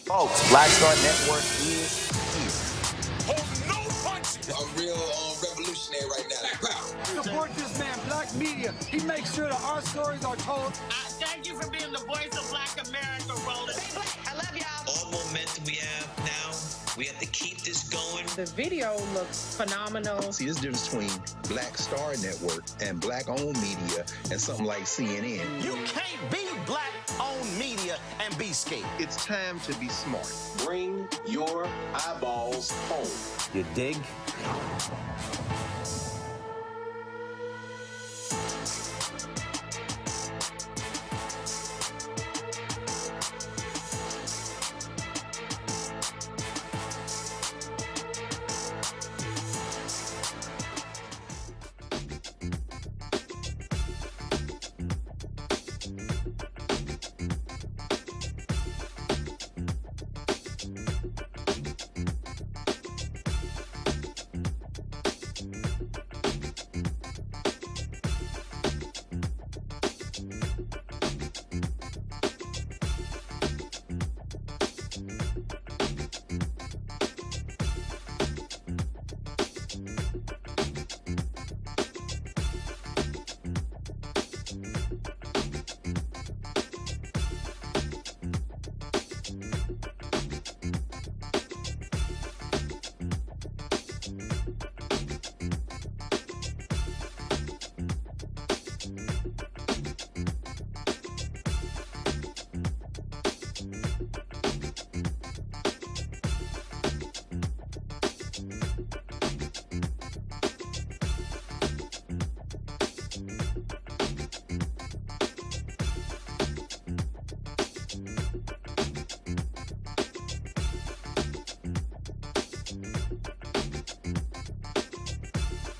Folks, Black Star Network is here. Hold no punches. I'm real revolutionary right now. Support this man, Black Media. He makes sure that our stories are told. Thank you for being the voice of Black America, Roland. Stay black. I love y'all. All momentum we have now, we have to keep this going. The video looks phenomenal. See, there's a difference between Black Star Network and black-owned media and something like CNN. You can't be black-owned media and be scared. It's time to be smart. Bring your eyeballs home. You dig?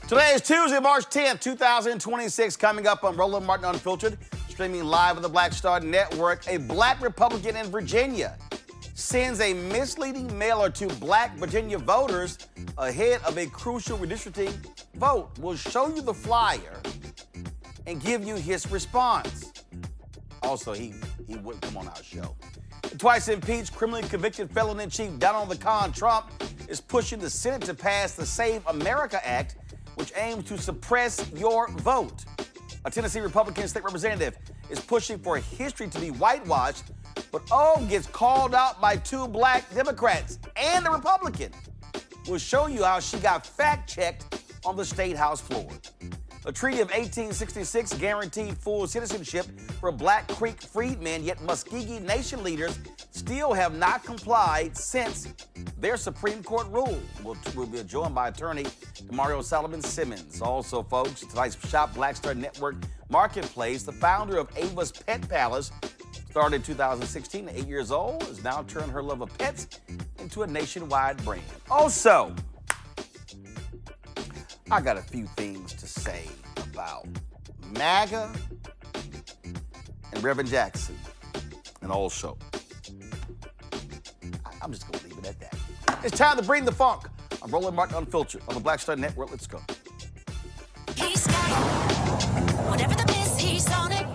Today is Tuesday, March 10th, 2026. Coming up on Roland Martin Unfiltered, streaming live on the Black Star Network. A black Republican in Virginia sends a misleading mailer to black Virginia voters ahead of a crucial redistricting vote. We'll show you the flyer and give you his response. Also, he wouldn't come on our show. The twice-impeached, criminally convicted felon-in-chief Donald Trump is pushing the Senate to pass the Save America Act, which aims to suppress your vote. A Tennessee Republican state representative is pushing for history to be whitewashed, but gets called out by two black Democrats and a Republican. We'll show you how she got fact-checked on the State House floor. The Treaty of 1866 guaranteed full citizenship for Black Creek Freedmen, yet Muscogee Nation leaders still have not complied since their Supreme Court rule. We'll be joined by attorney Damario Solomon-Simmons. Also, folks, tonight's Shop Black Star Network Marketplace, the founder of Ava's Pet Palace, started in 2016, 8 years old, has now turned her love of pets into a nationwide brand. Also, I got a few things to say about MAGA and Reverend Jackson, and also, I'm just going to leave it at that. It's time to bring the funk. I'm Roland Martin Unfiltered on the Black Star Network. Let's go. He's got whatever the miss, he's on it.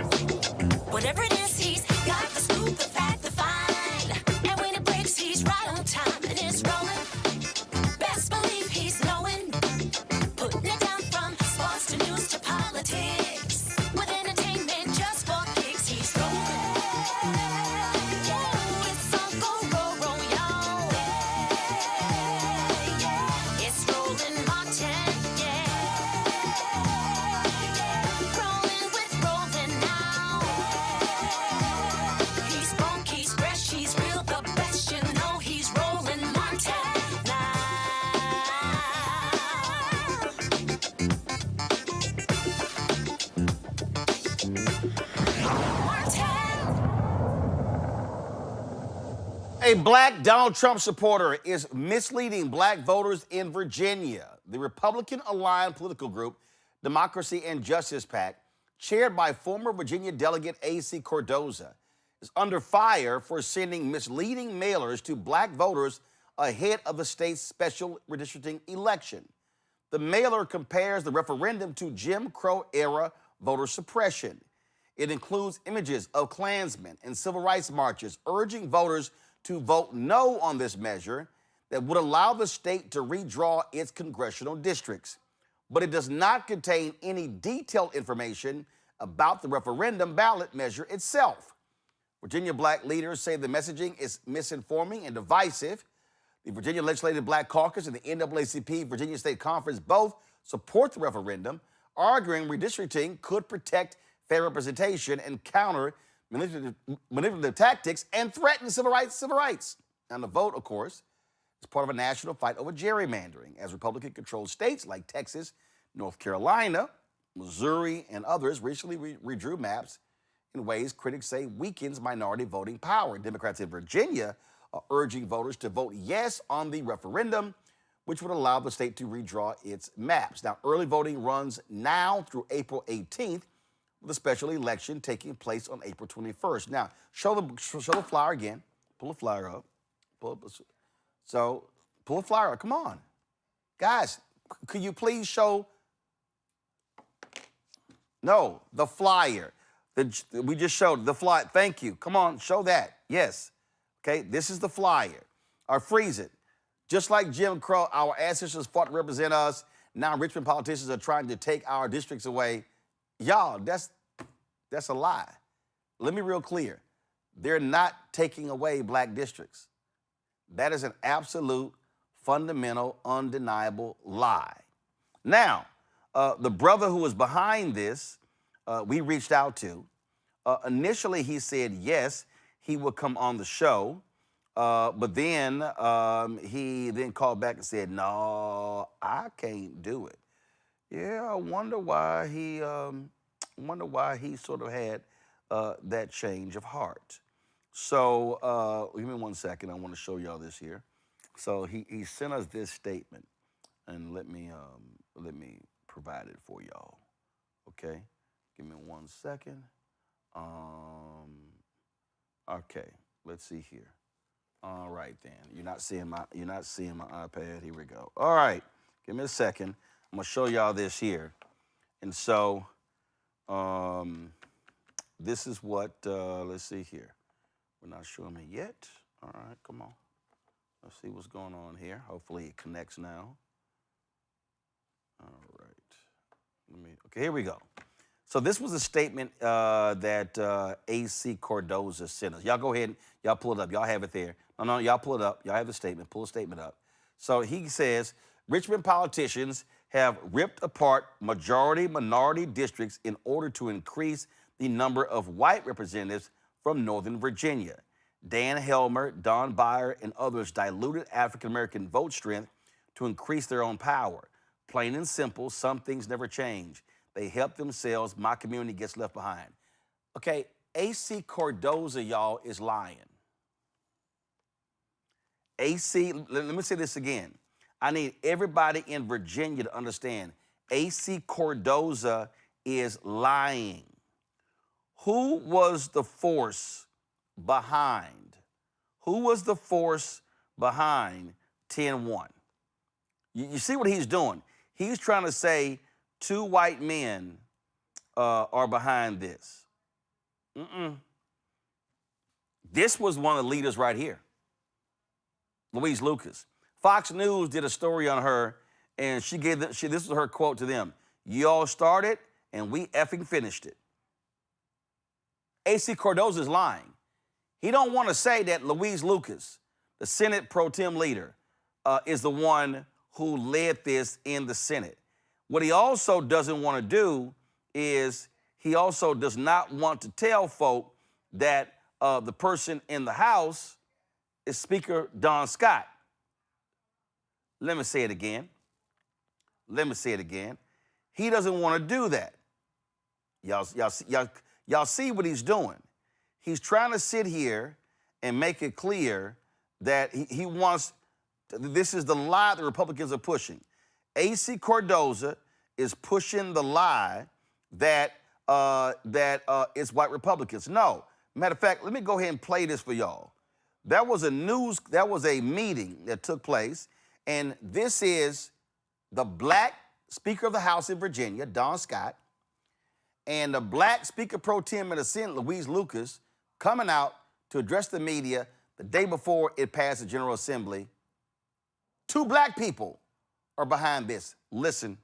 Whatever it is, he's got the scoop, the fact, the find. And when it breaks, he's right on time and it's rolling. Best believe he's knowing. Putting it down from sports to news to politics. With entertainment just for kicks, he's rolling. Yeah, it's Uncle Roro, y'all. Yeah, it's Roland Martin, yeah. Rolling with Roland now. He's funk, he's fresh, he's real, the best, you know he's Roland Martin now. A black Donald Trump supporter is misleading black voters in Virginia. The Republican-aligned political group, Democracy and Justice PAC, chaired by former Virginia delegate A.C. Cordoza, is under fire for sending misleading mailers to black voters ahead of the state's special redistricting election. The mailer compares the referendum to Jim Crow-era voter suppression. It includes images of Klansmen and civil rights marches urging voters to vote no on this measure that would allow the state to redraw its congressional districts. But it does not contain any detailed information about the referendum ballot measure itself. Virginia black leaders say the messaging is misinforming and divisive. The Virginia Legislative Black Caucus and the NAACP Virginia State Conference both support the referendum, arguing redistricting could protect fair representation and counter manipulative tactics and threaten civil rights. Now, the vote, of course, is part of a national fight over gerrymandering, as Republican-controlled states like Texas, North Carolina, Missouri, and others recently redrew maps in ways critics say weakens minority voting power. Democrats in Virginia are urging voters to vote yes on the referendum, which would allow the state to redraw its maps. Now, early voting runs now through April 18th, with a special election taking place on April 21st. Now, show the flyer again. Pull the flyer up. Pull the flyer up. Come on. Guys, could you please show? No, the flyer. We just showed the flyer. Thank you. Come on, show that. Yes. Okay, this is the flyer. Or freeze it. Just like Jim Crow, our ancestors fought to represent us. Now Richmond politicians are trying to take our districts away. Y'all, that's a lie. Let me be real clear. They're not taking away black districts. That is an absolute, fundamental, undeniable lie. Now, the brother who was behind this, we reached out to. Initially, he said yes, he would come on the show, but then he then called back and said, no, I can't do it. Yeah, I wonder why he sort of had that change of heart. So give me 1 second. I want to show y'all this here. So he sent us this statement, and let me provide it for y'all. Okay, give me 1 second. Okay, let's see here. All right then. You're not seeing my iPad. Here we go. All right, give me a second. I'm gonna show y'all this here, and so this is what. Let's see here. We're not showing me yet. All right, come on. Let's see what's going on here. Hopefully it connects now. All right. Okay, here we go. So this was a statement that A.C. Cardoza sent us. Y'all go ahead and y'all pull it up. Y'all have it there. No, y'all pull it up. Y'all have the statement. Pull the statement up. So he says, Richmond politicians have ripped apart majority-minority districts in order to increase the number of white representatives from Northern Virginia. Dan Helmer, Don Beyer, and others diluted African-American vote strength to increase their own power. Plain and simple, some things never change. They help themselves, my community gets left behind. Okay, A.C. Cardoza, y'all, is lying. A.C., let me say this again. I need everybody in Virginia to understand, A.C. Cardoza is lying. Who was the force behind? Who was the force behind 10-1? You see what he's doing? He's trying to say two white men are behind this. This was one of the leaders right here, Louise Lucas. Fox News did a story on her, and this was her quote to them: "Y'all started, and we effing finished it." A.C. Cardoza is lying. He don't want to say that Louise Lucas, the Senate pro tem leader, is the one who led this in the Senate. What he also doesn't want to do is he also does not want to tell folk that the person in the House is Speaker Don Scott. Let me say it again. He doesn't want to do that. Y'all see what he's doing. He's trying to sit here and make it clear that he wants, this is the lie the Republicans are pushing. A.C. Cardoza is pushing the lie that it's white Republicans. No. Matter of fact, let me go ahead and play this for y'all. That was a meeting that took place, and this is the black Speaker of the House in Virginia, Don Scott, and the black Speaker pro tem in the Senate, Louise Lucas, coming out to address the media. the day before it passed the General Assembly. 2 black people are behind this. Listen.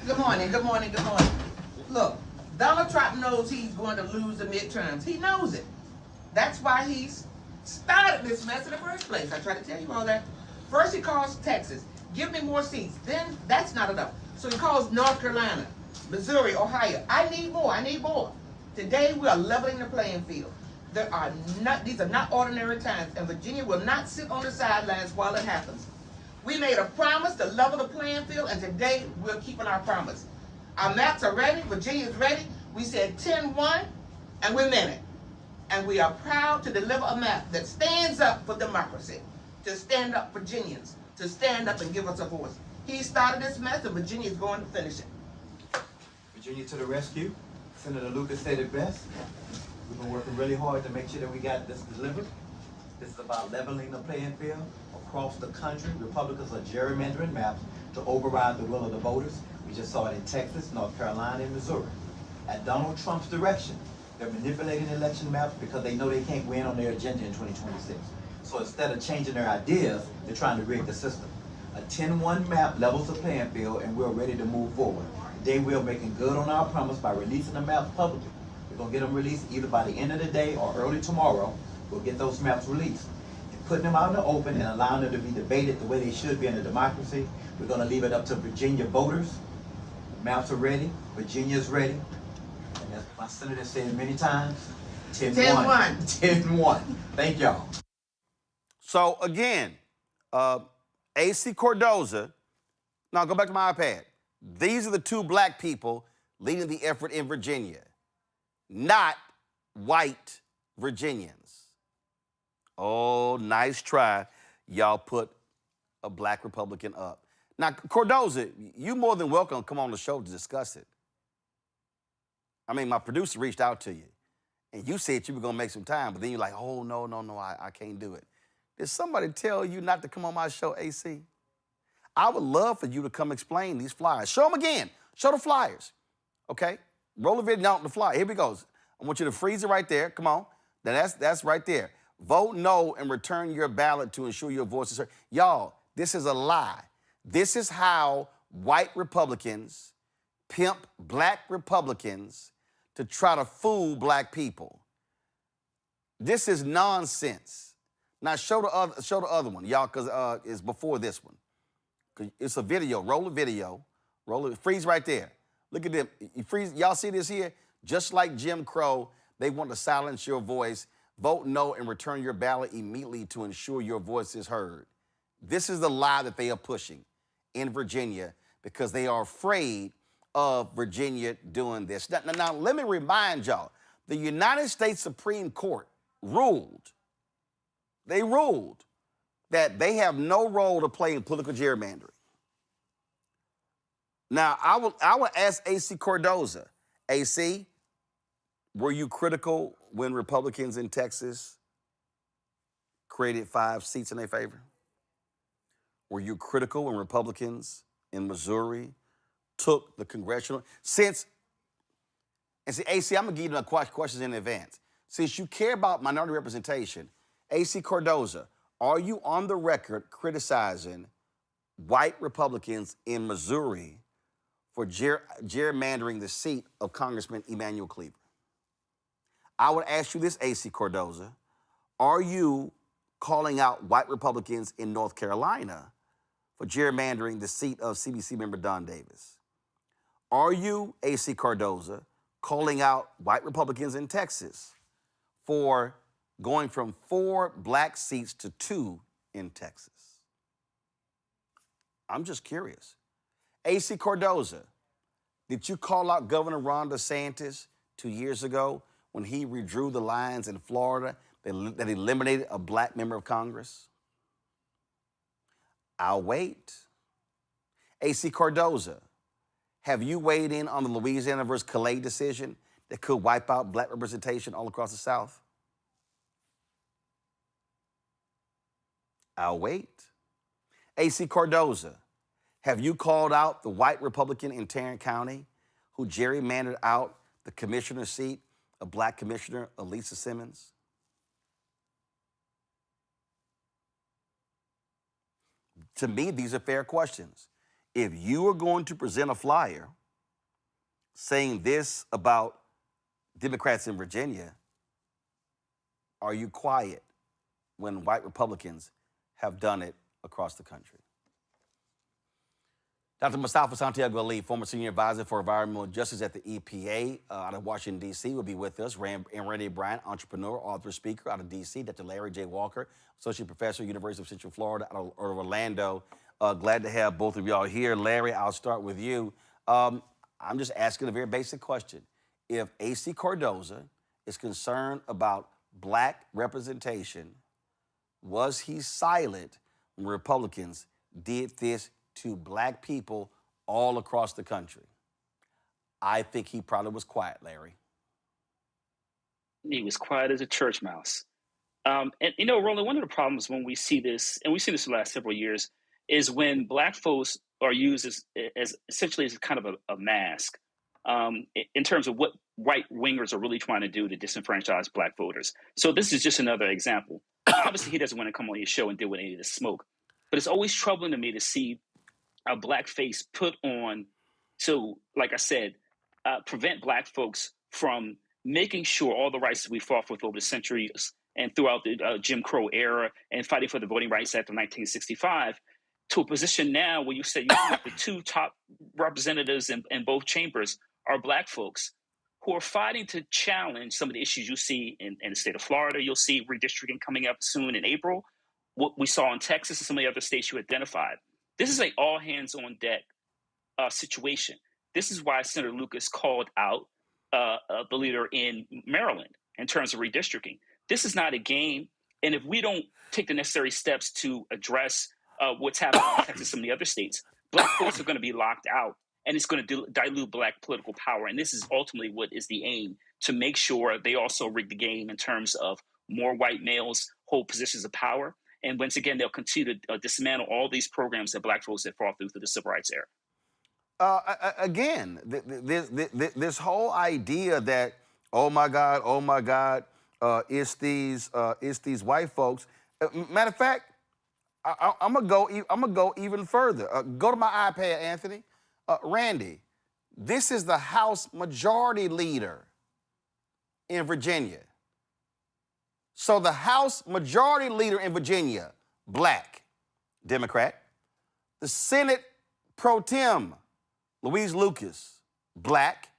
Good morning, good morning, good morning. Look, Donald Trump knows he's going to lose the midterms. He knows it. That's why he's started this mess in the first place. I tried to tell you all that. First he calls Texas, give me more seats. Then that's not enough. So he calls North Carolina, Missouri, Ohio. I need more, I need more. Today we are leveling the playing field. These are not ordinary times, and Virginia will not sit on the sidelines while it happens. We made a promise to level the playing field, and today we're keeping our promise. Our maps are ready, Virginia's ready. We said 10-1, and we meant it. And we are proud to deliver a map that stands up for democracy, to stand up for Virginians, to stand up and give us a voice. He started this mess, and Virginia is going to finish it. Virginia to the rescue. Senator Lucas said it best. We've been working really hard to make sure that we got this delivered. This is about leveling the playing field across the country. Republicans are gerrymandering maps to override the will of the voters. We just saw it in Texas, North Carolina, and Missouri. At Donald Trump's direction, they're manipulating election maps because they know they can't win on their agenda in 2026. So instead of changing their ideas, they're trying to rig the system. A 10-1 map levels the playing field, and we're ready to move forward. Today we're making good on our promise by releasing the maps publicly. We're going to get them released either by the end of the day or early tomorrow. We'll get those maps released. And putting them out in the open and allowing them to be debated the way they should be in a democracy, we're going to leave it up to Virginia voters. The maps are ready. Virginia's ready. And as my senator said many times, 10-1. 10-1. Thank y'all. So again, A.C. Cardoza, now go back to my iPad. These are the 2 black people leading the effort in Virginia, not white Virginians. Oh, nice try. Y'all put a black Republican up. Now, Cardoza, you're more than welcome to come on the show to discuss it. I mean, my producer reached out to you, and you said you were going to make some time, but then you're like, oh, no, I can't do it. Did somebody tell you not to come on my show, AC? I would love for you to come explain these flyers. Show them again. Show the flyers, okay? Roll the video on the flyer. Here we go. I want you to freeze it right there. Come on. Now that's right there. Vote no and return your ballot to ensure your voice is heard. Y'all, this is a lie. This is how white Republicans pimp black Republicans to try to fool black people. This is nonsense. Now show the other one, y'all, because it's before this one. It's a video. Roll the video. Roll it. Freeze right there. Look at them. You freeze. Y'all see this here? Just like Jim Crow, they want to silence your voice. Vote no and return your ballot immediately to ensure your voice is heard. This is the lie that they are pushing in Virginia because they are afraid of Virginia doing this. Now let me remind y'all, the United States Supreme Court ruled that they have no role to play in political gerrymandering. Now, I would ask A.C. Cardoza, A.C., were you critical when Republicans in Texas created 5 seats in their favor? Were you critical when Republicans in Missouri took the Congressional? And see, A.C., I'm going to give you the questions in advance. Since you care about minority representation, A.C. Cardoza, are you on the record criticizing white Republicans in Missouri for gerrymandering the seat of Congressman Emanuel Cleaver? I would ask you this, A.C. Cardoza. Are you calling out white Republicans in North Carolina for gerrymandering the seat of CBC member Don Davis? Are you, A.C. Cardoza, calling out white Republicans in Texas for going from 4 black seats to 2 in Texas? I'm just curious. A.C. Cardoza, did you call out Governor Ron DeSantis 2 years ago when he redrew the lines in Florida that eliminated a black member of Congress? I'll wait. A.C. Cardoza, have you weighed in on the Louisiana versus Calais decision that could wipe out black representation all across the South? I'll wait. A.C. Cardoza, Have you called out the white Republican in Tarrant County who gerrymandered out the commissioner seat, a black commissioner, Elisa Simmons? To me, these are fair questions. If you are going to present a flyer saying this about Democrats in Virginia, are you quiet when white Republicans have done it across the country? Dr. Mustafa Santiago Ali, former senior advisor for environmental justice at the EPA out of Washington, D.C., will be with us. And Randy Bryant, entrepreneur, author, speaker out of D.C. Dr. Larry J. Walker, associate professor, University of Central Florida out of Orlando. Glad to have both of y'all here. Larry, I'll start with you. I'm just asking a very basic question. If A.C. Cardoza is concerned about black representation, was he silent when Republicans did this to black people all across the country? I think he probably was quiet, Larry. He was quiet as a church mouse. And, you know, Roland, one of the problems when we see this, and we've seen this for the last several years, is when black folks are used as essentially as kind of a mask in terms of what right-wingers are really trying to do to disenfranchise black voters. So this is just another example. Obviously, he doesn't want to come on your show and deal with any of this smoke. But it's always troubling to me to see a black face put on to, like I said, prevent black folks from making sure all the rights that we fought for over the centuries and throughout the Jim Crow era and fighting for the Voting Rights Act of 1965 to a position now where you say you have the two top representatives in both chambers are black folks who are fighting to challenge some of the issues you see in the state of Florida. You'll see redistricting coming up soon in April. What we saw in Texas and some of the other states you identified. This is an all hands on deck situation. This is why Senator Lucas called out the leader in Maryland in terms of redistricting. This is not a game. And if we don't take the necessary steps to address what's happening in Texas and some of the other states, black folks are going to be locked out and it's going to dilute black political power. And this is ultimately what is the aim, to make sure they also rig the game in terms of more white males hold positions of power. And once again, they'll continue to dismantle all these programs that black folks have fought through the civil rights era. Again, this whole idea that, oh my God, it's these white folks. Matter of fact, I'm gonna go even further. Go to my iPad, Anthony. Randy, this is the House Majority Leader in Virginia. So the House Majority Leader in Virginia, black, Democrat. The Senate Pro Tem, Louise Lucas, black.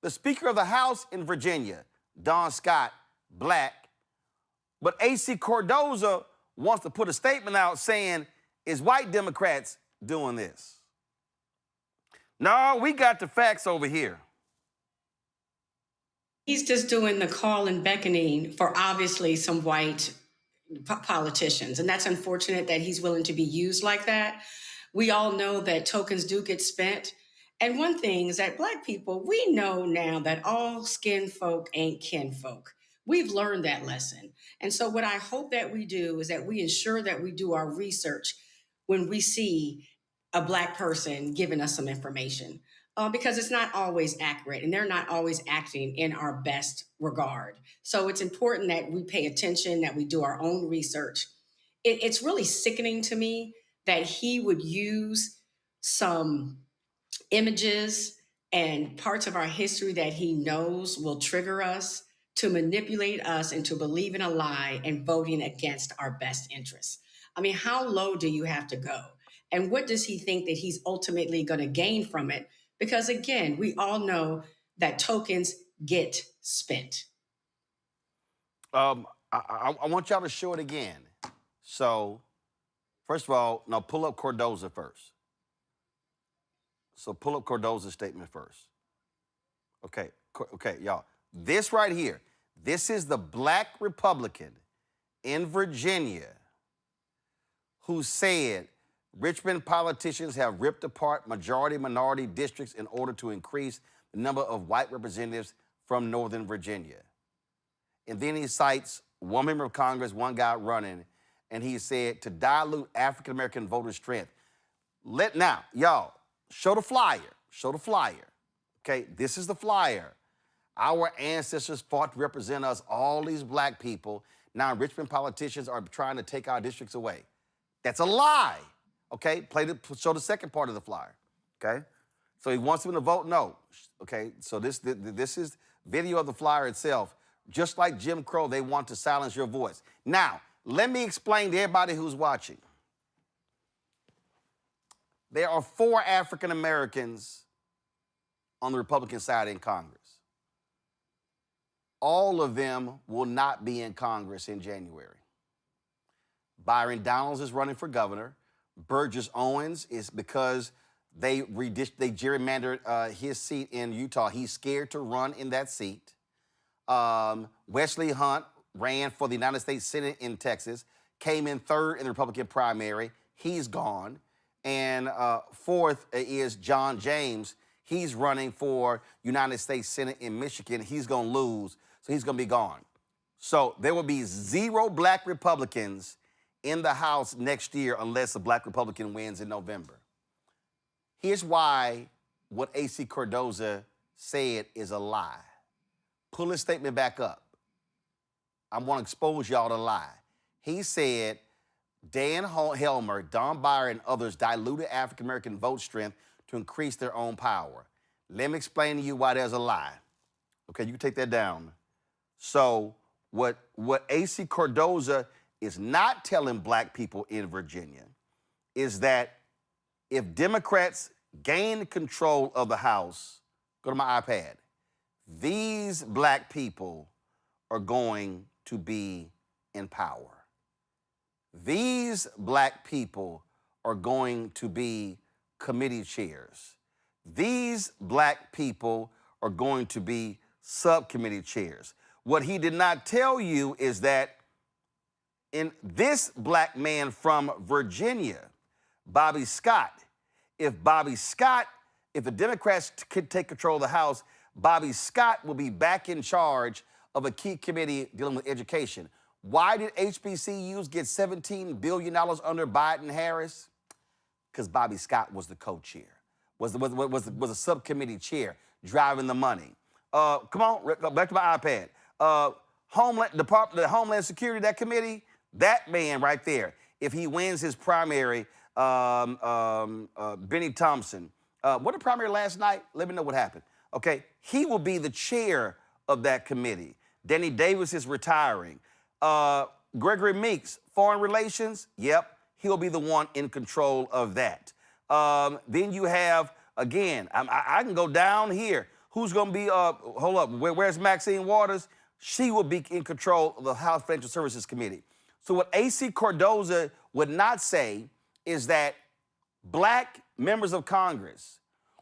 The Speaker of the House in Virginia, Don Scott, black. But A.C. Cardoza wants to put a statement out saying, is white Democrats doing this? No, we got the facts over here. He's just doing the call and beckoning for obviously some white politicians. And that's unfortunate that he's willing to be used like that. We all know that tokens do get spent. And one thing is that black people, we know now that all skin folk ain't kin folk. We've learned that lesson. And so what I hope that we do is that we ensure that we do our research when we see a black person giving us some information. Because it's not always accurate and they're not always acting in our best regard. So it's important that we pay attention, that we do our own research. It's really sickening to me that he would use some images and parts of our history that he knows will trigger us to manipulate us into believing a lie and voting against our best interests. I mean, how low do you have to go? And what does he think that he's ultimately going to gain from it? Because again, we all know that tokens get spent. I want y'all to show it again. So, first of all, now pull up Cardoza first. So pull up Cardoza's statement first. Okay, y'all. This right here, this is the black Republican in Virginia who said Richmond politicians have ripped apart majority-minority districts in order to increase the number of white representatives from Northern Virginia. And then he cites one member of Congress, one guy running, and he said to dilute African-American voter strength. Now, y'all, show the flyer. Show the flyer. Okay, this is the flyer. Our ancestors fought to represent us, all these black people. Now Richmond politicians are trying to take our districts away. That's a lie. Okay, show the second part of the flyer. Okay, so he wants them to vote no. Okay, so this is video of the flyer itself. Just like Jim Crow, they want to silence your voice. Now, let me explain to everybody who's watching. There are 4 African Americans on the Republican side in Congress. All of them will not be in Congress in January. Byron Donalds is running for governor. Burgess Owens is because they gerrymandered his seat in Utah. He's scared to run in that seat. Wesley Hunt ran for the United States Senate in Texas, came in 3rd in the Republican primary. He's gone. And 4th is John James. He's running for United States Senate in Michigan. He's going to lose, so he's going to be gone. So there will be 0 black Republicans in the House next year unless a black Republican wins in November. Here's why what A.C. Cardoza said is a lie. Pull his statement back up. I want to expose y'all to lie. He said Dan Helmer, Don Byron, and others diluted African-American vote strength to increase their own power. Let me explain to you why there's a lie. Okay, you can take that down. So what A.C. Cardoza is not telling black people in Virginia is that if Democrats gain control of the House, go to my iPad, these black people are going to be in power. These black people are going to be committee chairs. These black people are going to be subcommittee chairs. What he did not tell you is that in this black man from Virginia, Bobby Scott, if the Democrats could take control of the House, Bobby Scott will be back in charge of a key committee dealing with education. Why did HBCUs get $17 billion under Biden-Harris? Because Bobby Scott was the co-chair, was a subcommittee chair driving the money. Come on, go back to my iPad. The Homeland Security, that committee, that man right there, if he wins his primary, Benny Thompson, what the primary last night? Let me know what happened. Okay, he will be the chair of that committee. Danny Davis is retiring. Gregory Meeks, foreign relations, yep, he'll be the one in control of that. Then you have, again, I can go down here. Who's going to be, hold up, where's Maxine Waters? She will be in control of the House Financial Services Committee. So what A.C. Cardoza would not say is that black members of Congress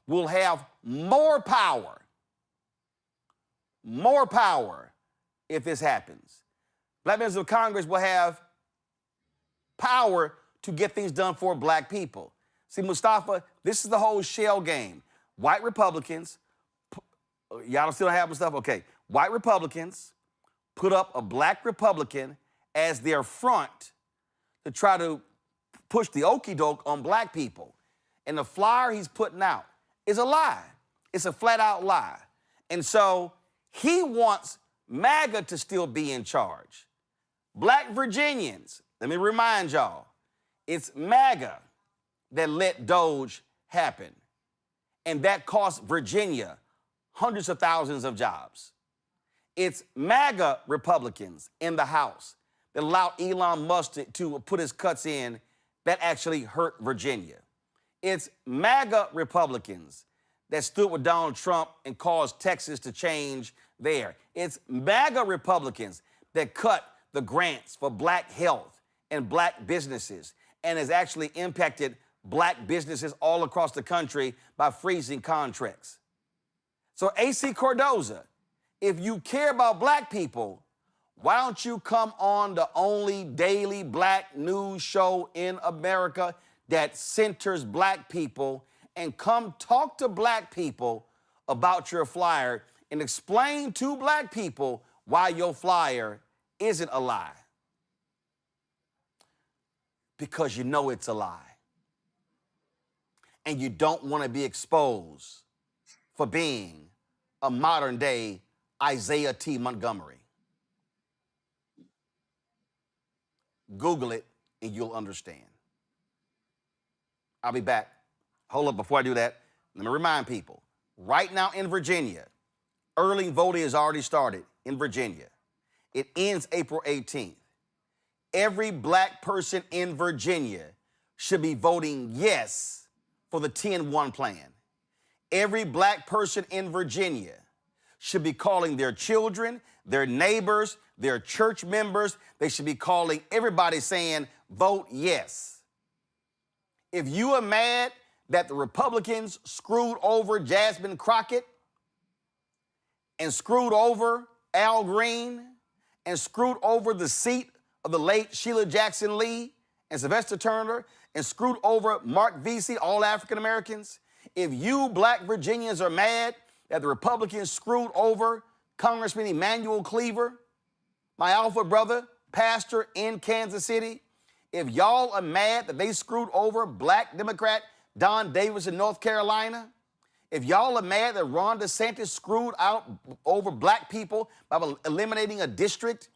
will have more power if this happens. Black members of Congress will have power to get things done for black people. See, Mustafa, this is the whole shell game. White Republicans, y'all still have stuff? Okay. White Republicans put up a black Republican as their front to try to push the okie doke on black people. And the flyer he's putting out is a lie. It's a flat out lie. And so he wants MAGA to still be in charge. Black Virginians, let me remind y'all, it's MAGA that let Doge happen. And that cost Virginia hundreds of thousands of jobs. It's MAGA Republicans in the House that allowed Elon Musk to put his cuts in that actually hurt Virginia. It's MAGA Republicans that stood with Donald Trump and caused Texas to change there. It's MAGA Republicans that cut the grants for black health and black businesses and has actually impacted black businesses all across the country by freezing contracts. So A.C. Cardoza, if you care about black people, why don't you come on the only daily black news show in America that centers black people and come talk to black people about your flyer and explain to black people why your flyer isn't a lie. Because you know it's a lie. and you don't want to be exposed for being a modern day Isaiah T. Montgomery. Google it and you'll understand. I'll be back. Hold up, before I do that, let me remind people, right now in Virginia, early voting has already started in Virginia. It ends April 18th. Every black person in Virginia should be voting yes for the 10-1 plan. Every black person in Virginia should be calling their children, their neighbors, their church members. They should be calling everybody saying, vote yes. If you are mad that the Republicans screwed over Jasmine Crockett and screwed over Al Green and screwed over the seat of the late Sheila Jackson Lee and Sylvester Turner and screwed over Mark Vesey, all African Americans, if you black Virginians are mad that the Republicans screwed over Congressman Emanuel Cleaver, my alpha brother, pastor in Kansas City, if y'all are mad that they screwed over black Democrat Don Davis in North Carolina, if y'all are mad that Ron DeSantis screwed out over black people by eliminating a district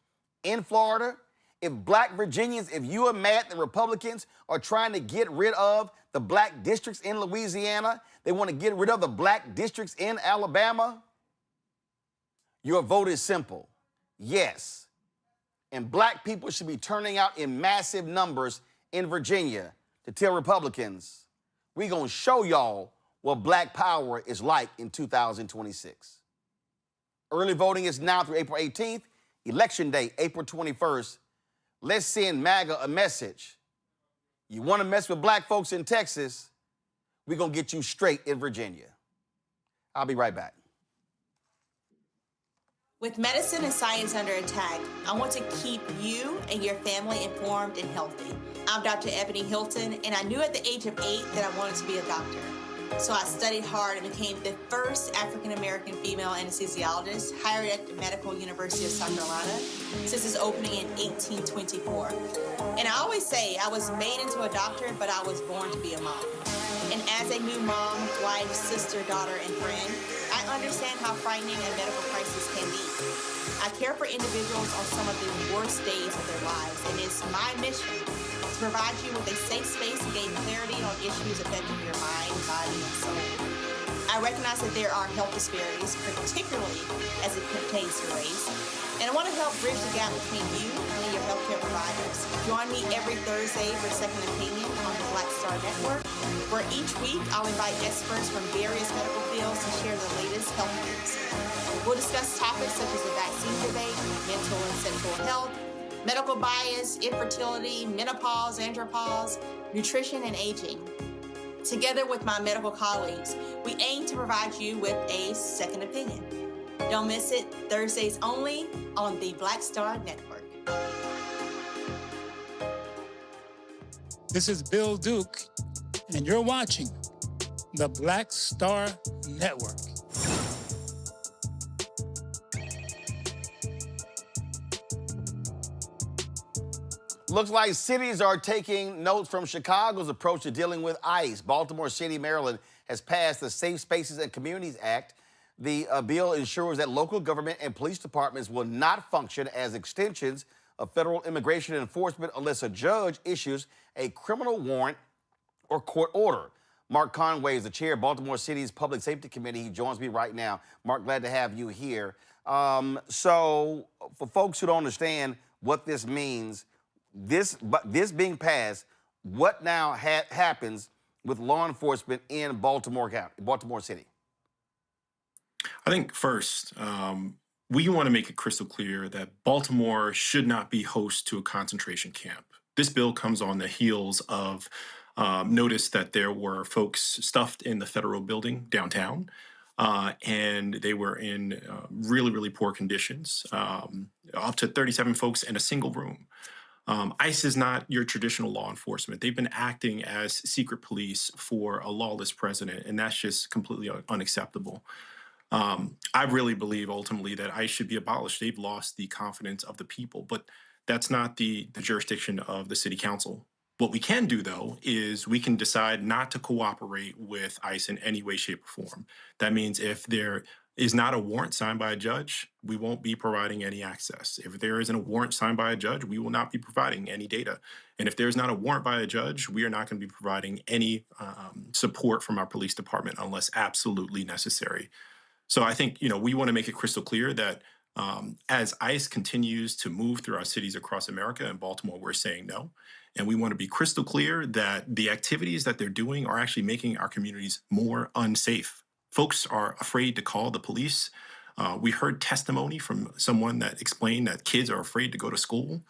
in Florida, if black Virginians, if you are mad that Republicans are trying to get rid of the black districts in Louisiana, they want to get rid of the black districts in Alabama, your vote is simple. Yes. And black people should be turning out in massive numbers in Virginia to tell Republicans, we're going to show y'all what black power is like in 2026. Early voting is now through April 18th. Election day, April 21st. Let's send MAGA a message. You want to mess with black folks in Texas, we're going to get you straight in Virginia. I'll be right back. With medicine and science under attack, I want to keep you and your family informed and healthy. I'm Dr. Ebony Hilton, and I knew at the age of 8 that I wanted to be a doctor. So I studied hard and became the first African-American female anesthesiologist hired at the Medical University of South Carolina since its opening in 1824. And I always say I was made into a doctor, but I was born to be a mom. And as a new mom, wife, sister, daughter, and friend, I understand how frightening a medical crisis can be. I care for individuals on some of the worst days of their lives, and it's my mission to provide you with a safe space to gain clarity on issues affecting your mind, body, and soul. I recognize that there are health disparities, particularly as it pertains to race, and I want to help bridge the gap between you and your healthcare providers. Join me every Thursday for Second Opinion on the Black Star Network, where each week I'll invite experts from various medical fields to share the latest health news. We'll discuss topics such as the vaccine debate, mental and sexual health, medical bias, infertility, menopause, andropause, nutrition, and aging. Together with my medical colleagues, we aim to provide you with a second opinion. Don't miss it, Thursdays only on the Black Star Network. This is Bill Duke, and you're watching the Black Star Network. Looks like cities are taking notes from Chicago's approach to dealing with ICE. Baltimore City, Maryland, has passed the Safe Spaces and Communities Act. The bill ensures that local government and police departments will not function as extensions of federal immigration enforcement unless a judge issues a criminal warrant or court order. Mark Conway is the chair of Baltimore City's Public Safety Committee. He joins me right now. Mark, glad to have you here. So for folks who don't understand what this means, this being passed, what now happens with law enforcement in Baltimore City? I think first, we want to make it crystal clear that Baltimore should not be host to a concentration camp. This bill comes on the heels of notice that there were folks stuffed in the federal building downtown, and they were in really, really poor conditions, up to 37 folks in a single room. ICE is not your traditional law enforcement. They've been acting as secret police for a lawless president, and that's just completely unacceptable. I really believe ultimately that ICE should be abolished. They've lost the confidence of the people, but that's not the jurisdiction of the city council. What we can do, though, is we can decide not to cooperate with ICE in any way, shape, or form. That means if there is not a warrant signed by a judge, we won't be providing any access. If there isn't a warrant signed by a judge, we will not be providing any data. And if there's not a warrant by a judge, we are not going to be providing any support from our police department unless absolutely necessary. So I think, we want to make it crystal clear that as ICE continues to move through our cities across America, and Baltimore, we're saying no. And we want to be crystal clear that the activities that they're doing are actually making our communities more unsafe. Folks are afraid to call the police. We heard testimony from someone that explained that kids are afraid to go to school.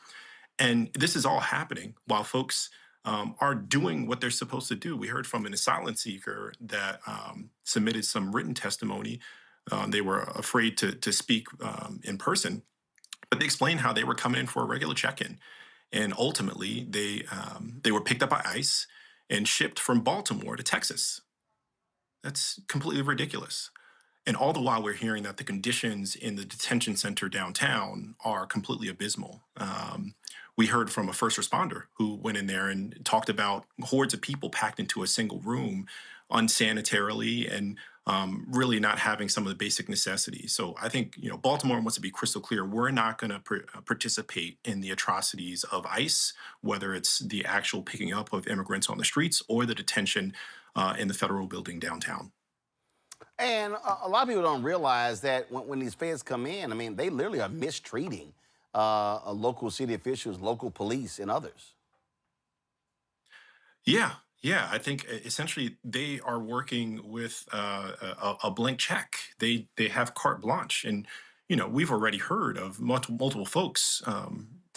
And this is all happening while folks are doing what they're supposed to do. We heard from an asylum seeker that submitted some written testimony. They were afraid to speak in person, but they explained how they were coming in for a regular check-in. And ultimately, they were picked up by ICE and shipped from Baltimore to Texas. That's completely ridiculous. And all the while, we're hearing that the conditions in the detention center downtown are completely abysmal. We heard from a first responder who went in there and talked about hordes of people packed into a single room unsanitarily and really not having some of the basic necessities. So I think, Baltimore wants to be crystal clear. We're not going to participate in the atrocities of ICE, whether it's the actual picking up of immigrants on the streets or the detention in the federal building downtown. And a lot of people don't realize that when these feds come in, they literally are mistreating local city officials, local police, and others. Yeah, I think essentially they are working with a blank check. They have carte blanche, and we've already heard of multiple folks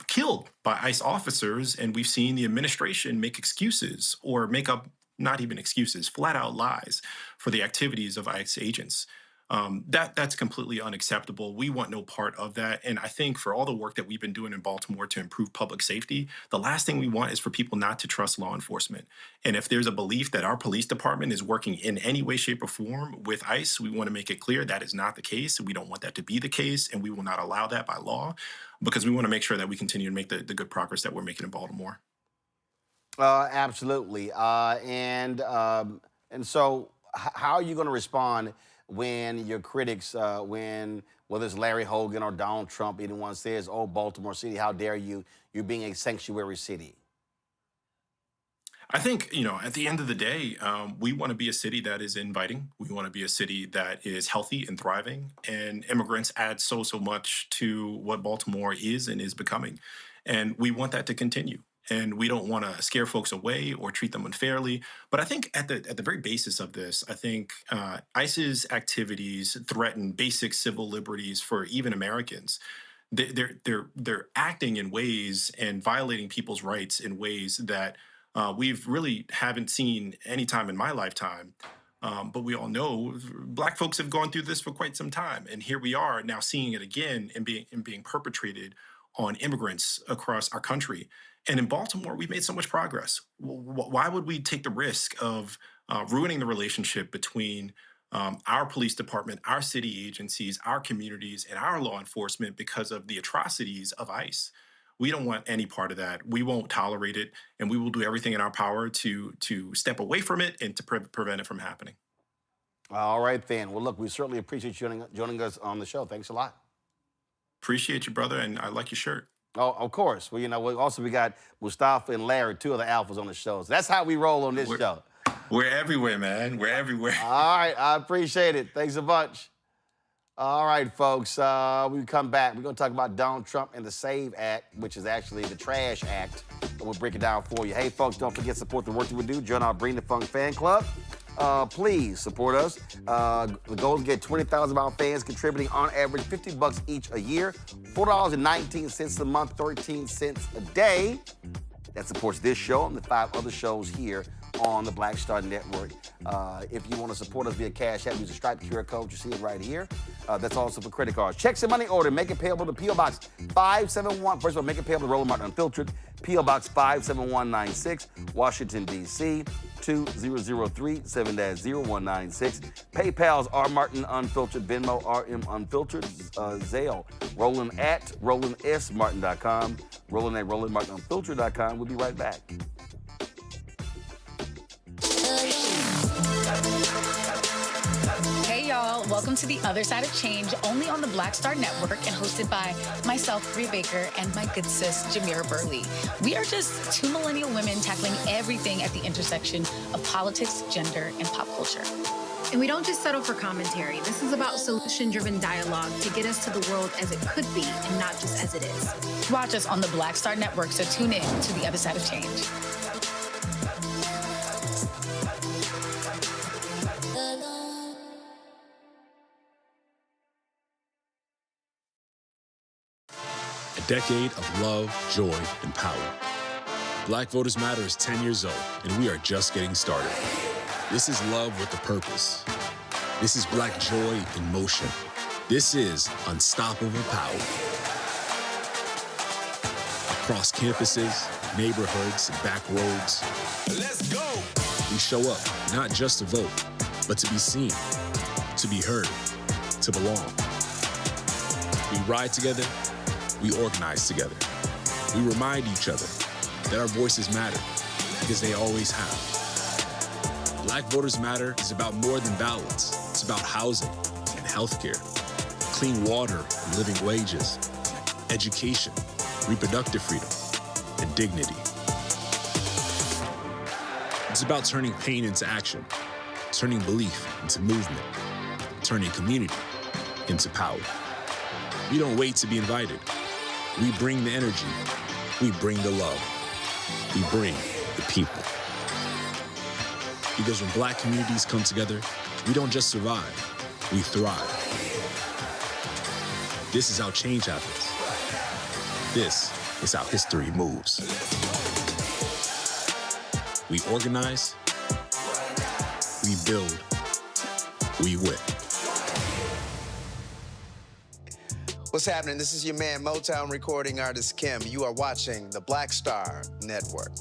killed by ICE officers, and we've seen the administration make excuses or make up not even excuses, flat out lies for the activities of ICE agents. That's completely unacceptable. We want no part of that. And I think for all the work that we've been doing in Baltimore to improve public safety, the last thing we want is for people not to trust law enforcement. And if there's a belief that our police department is working in any way, shape, or form with ICE, we want to make it clear that is not the case. We don't want that to be the case, and we will not allow that by law, because we want to make sure that we continue to make the good progress that we're making in Baltimore. Absolutely. And so how are you going to respond when your critics, whether it's Larry Hogan or Donald Trump, anyone says, oh, Baltimore City, how dare you? You're being a sanctuary city. I think, at the end of the day, we want to be a city that is inviting. We want to be a city that is healthy and thriving. And immigrants add so much to what Baltimore is and is becoming. And we want that to continue. And we don't want to scare folks away or treat them unfairly. But I think at the very basis of this, I think ICE's activities threaten basic civil liberties for even Americans. They're acting in ways and violating people's rights in ways that we've really haven't seen any time in my lifetime. But we all know Black folks have gone through this for quite some time. And here we are now seeing it again and being perpetrated on immigrants across our country. And in Baltimore, we've made so much progress. Why would we take the risk of ruining the relationship between our police department, our city agencies, our communities, and our law enforcement because of the atrocities of ICE? We don't want any part of that. We won't tolerate it, and we will do everything in our power to step away from it and to prevent it from happening. All right, then. Well, look, we certainly appreciate you joining us on the show. Thanks a lot. Appreciate you, brother, and I like your shirt. Oh, of course. Well, we got Mustafa and Larry, two of the alphas on the show. So that's how we roll on this show. We're everywhere, man. We're everywhere. All right. I appreciate it. Thanks a bunch. All right, folks. We come back. We're going to talk about Donald Trump and the SAVE Act, which is actually the Trash Act. And we'll break it down for you. Hey, folks, don't forget to support the work that we do. Join our Bring the Funk fan club. Please support us. The goal is to get 20,000 of our fans contributing on average $50 each a year, $4.19 a month, 13 cents a day. That supports this show and the 5 other shows here on the Black Star Network. If you want to support us via Cash App, use the Stripe QR code. You see it right here. That's also for credit cards. Checks and money order. Make it payable to P.O. Box 571. First of all, make it payable to Roland Martin Unfiltered. P.O. Box 57196, Washington, D.C. 2003 7-0196. PayPal's R Martin Unfiltered, Venmo RM Unfiltered, Zelle Roland at RolandSMartin.com, Roland at RolandMartinUnfiltered.com. We'll be right back. Welcome to The Other Side of Change, only on the Black Star Network and hosted by myself, Bria Baker, and my good sis, Jamira Burley. We are just two millennial women tackling everything at the intersection of politics, gender, and pop culture. And we don't just settle for commentary. This is about solution-driven dialogue to get us to the world as it could be and not just as it is. Watch us on the Black Star Network, so tune in to The Other Side of Change. A decade of love, joy, and power. Black Voters Matter is 10 years old, and we are just getting started. This is love with a purpose. This is Black joy in motion. This is unstoppable power. Across campuses, neighborhoods, and back roads. Let's go! We show up, not just to vote, but to be seen, to be heard, to belong. We ride together, we organize together. We remind each other that our voices matter, because they always have. Black Voters Matter is about more than ballots. It's about housing and healthcare, clean water and living wages, education, reproductive freedom, and dignity. It's about turning pain into action, turning belief into movement, turning community into power. We don't wait to be invited. We bring the energy. We bring the love. We bring the people. Because when Black communities come together, we don't just survive, we thrive. This is how change happens. This is how history moves. We organize, we build, we win. What's happening? This is your man, Motown recording artist Kim. You are watching the Black Star Network.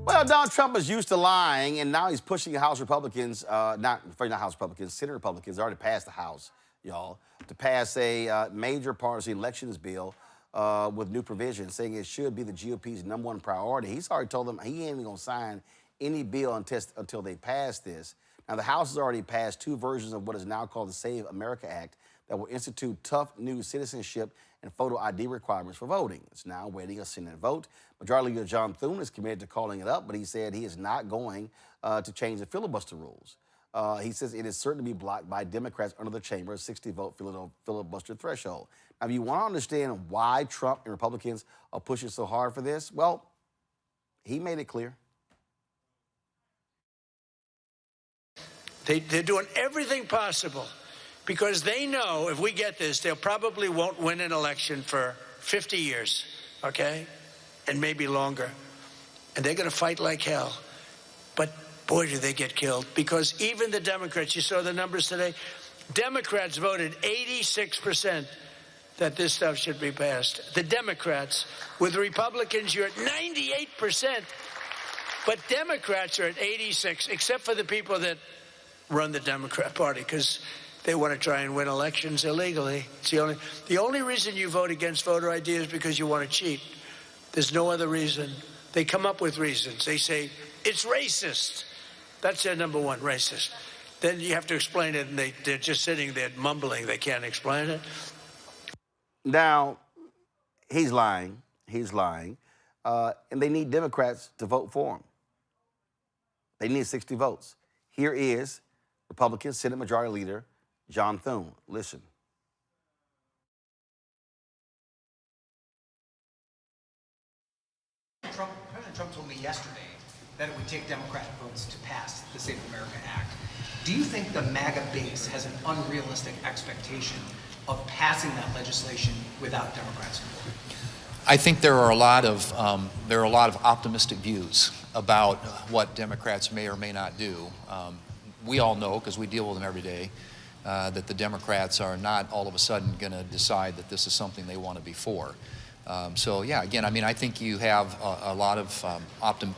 Well, Donald Trump is used to lying, and now he's pushing House Republicans, not House Republicans, Senate Republicans, already passed the House, y'all, to pass a major partisan elections bill with new provisions, saying it should be the GOP's #1 priority. He's already told them he ain't even gonna sign any bill until they pass this. Now, the House has already passed 2 versions of what is now called the Save America Act that will institute tough new citizenship and photo ID requirements for voting. It's now awaiting a Senate vote. Majority Leader John Thune is committed to calling it up, but he said he is not going to change the filibuster rules. He says it is certain to be blocked by Democrats under the chamber's 60-vote filibuster threshold. Now, if you want to understand why Trump and Republicans are pushing so hard for this, well, he made it clear. They're doing everything possible because they know if we get this, they probably won't win an election for 50 years, okay? And maybe longer. And they're going to fight like hell. But boy, do they get killed. Because even the Democrats, you saw the numbers today, Democrats voted 86% that this stuff should be passed. The Democrats. With Republicans, you're at 98%. But Democrats are at 86%, except for the people that run the Democrat Party, because they want to try and win elections illegally. It's the only reason you vote against voter ID is because you want to cheat. There's no other reason. They come up with reasons. They say, it's racist. That's their #1, racist. Then you have to explain it, and they're just sitting there mumbling. They can't explain it. Now, he's lying. He's lying. And they need Democrats to vote for him. They need 60 votes. Here is Republican Senate Majority Leader John Thune. Listen. President Trump told me yesterday that it would take Democratic votes to pass the Save America Act. Do you think the MAGA base has an unrealistic expectation of passing that legislation without Democrat support? I think there are a lot of optimistic views about what Democrats may or may not do. We all know, because we deal with them every day, that the Democrats are not all of a sudden going to decide that this is something they want to be for. So yeah, again, I mean, I think you have a lot of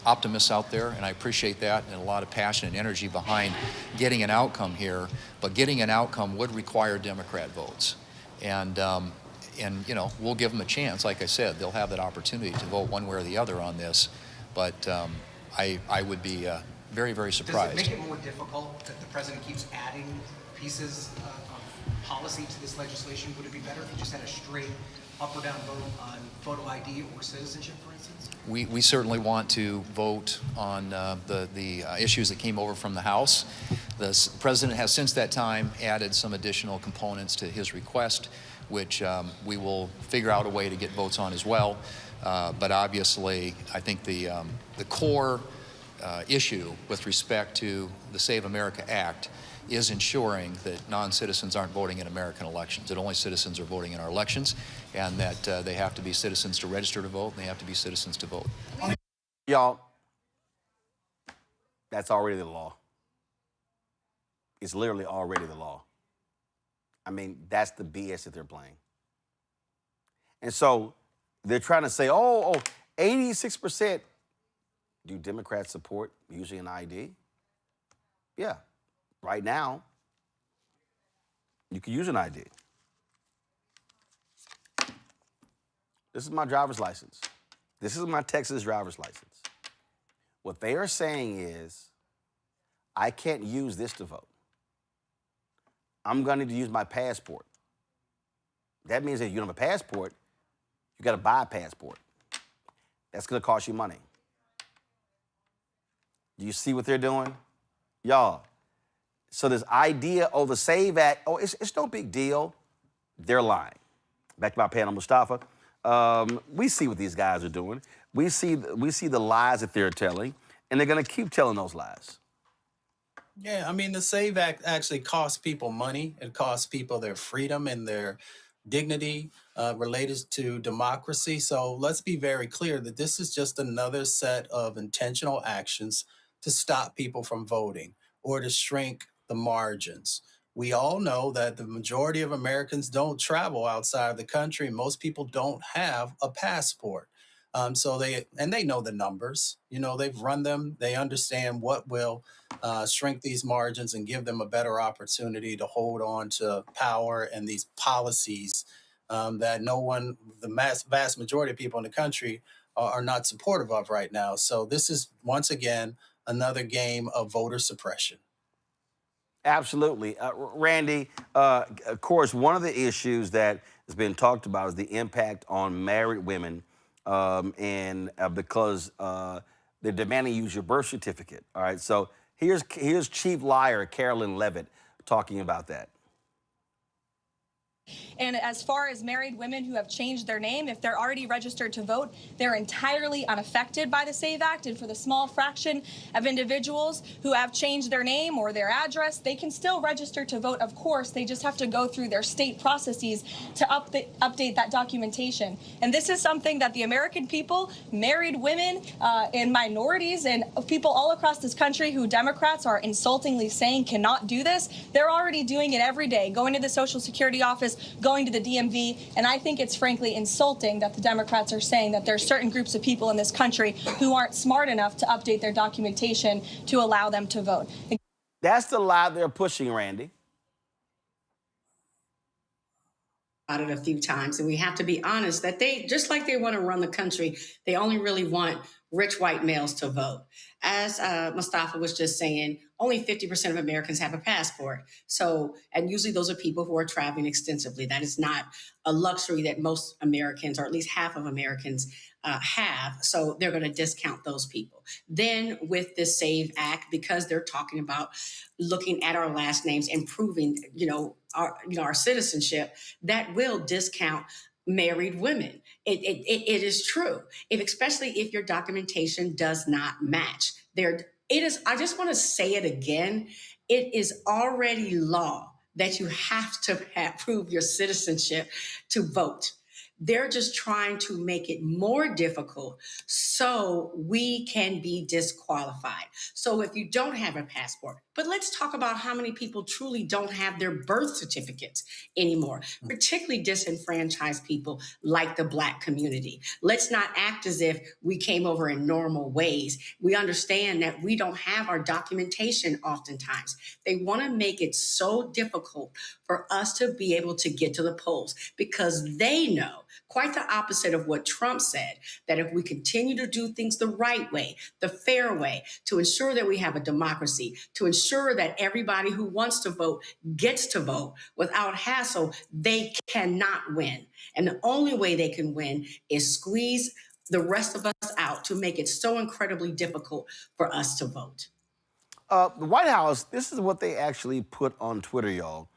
optimists out there, and I appreciate that, and a lot of passion and energy behind getting an outcome here. But getting an outcome would require Democrat votes, and And we'll give them a chance. Like I said, they'll have that opportunity to vote one way or the other on this. But I would be very, very surprised. Does it make it more difficult that the president keeps adding pieces of policy to this legislation? Would it be better if you just had a straight up or down vote on photo ID or citizenship, for instance? We certainly want to vote on the issues that came over from the House. The president has since that time added some additional components to his request, which we will figure out a way to get votes on as well. But obviously, I think the core issue with respect to the Save America Act is ensuring that non-citizens aren't voting in American elections, that only citizens are voting in our elections, and that they have to be citizens to register to vote, and they have to be citizens to vote. Y'all, that's already the law. It's literally already the law. I mean, that's the BS that they're playing. And so they're trying to say, 86%. Do Democrats support using an ID? Yeah. Right now, you can use an ID. This is my driver's license. This is my Texas driver's license. What they are saying is, I can't use this to vote. I'm going to need to use my passport. That means that if you don't have a passport, you got to buy a passport. That's going to cost you money. Do you see what they're doing? Y'all, so this idea, the SAVE Act, it's no big deal. They're lying. Back to my panel, Mustafa. We see what these guys are doing. We see the lies that they're telling, and they're going to keep telling those lies. Yeah, I mean, the SAVE Act actually costs people money. It costs people their freedom and their dignity related to democracy. So let's be very clear that this is just another set of intentional actions to stop people from voting or to shrink the margins. We all know that the majority of Americans don't travel outside of the country. Most people don't have a passport. So they know the numbers. They've run them. They understand what will shrink these margins and give them a better opportunity to hold on to power and these policies that the vast majority of people in the country are not supportive of right now. So this is, once again, another game of voter suppression. Absolutely. Randy, of course, one of the issues that has been talked about is the impact on married women because they're demanding you use your birth certificate. All right, so here's Chief Liar Carolyn Levitt talking about that. And as far as married women who have changed their name, if they're already registered to vote, they're entirely unaffected by the SAVE Act. And for the small fraction of individuals who have changed their name or their address, they can still register to vote. Of course, they just have to go through their state processes to update that documentation. And this is something that the American people, married women and minorities and people all across this country who Democrats are insultingly saying cannot do this, they're already doing it every day, going to the Social Security office, going to the DMV, and I think it's frankly insulting that the Democrats are saying that there are certain groups of people in this country who aren't smart enough to update their documentation to allow them to vote. That's the lie they're pushing, Randy. About it a few times, and we have to be honest that they, just like they want to run the country, they only really want rich white males to vote. As Mustafa was just saying, only 50% of Americans have a passport. So, and usually those are people who are traveling extensively. That is not a luxury that most Americans, or at least half of Americans, have. So they're going to discount those people. Then with the SAVE Act, because they're talking about looking at our last names, improving, our citizenship, that will discount married women. It is true. Especially if your documentation does not match. I just want to say it again. It is already law that you have to prove your citizenship to vote. They're just trying to make it more difficult so we can be disqualified. So if you don't have a passport, but let's talk about how many people truly don't have their birth certificates anymore, particularly disenfranchised people like the Black community. Let's not act as if we came over in normal ways. We understand that we don't have our documentation oftentimes. They want to make it so difficult for us to be able to get to the polls because they know, quite the opposite of what Trump said, that if we continue to do things the right way, the fair way, to ensure that we have a democracy, to ensure that everybody who wants to vote gets to vote without hassle, they cannot win. And the only way they can win is squeeze the rest of us out to make it so incredibly difficult for us to vote. The White House, this is what they actually put on Twitter, y'all.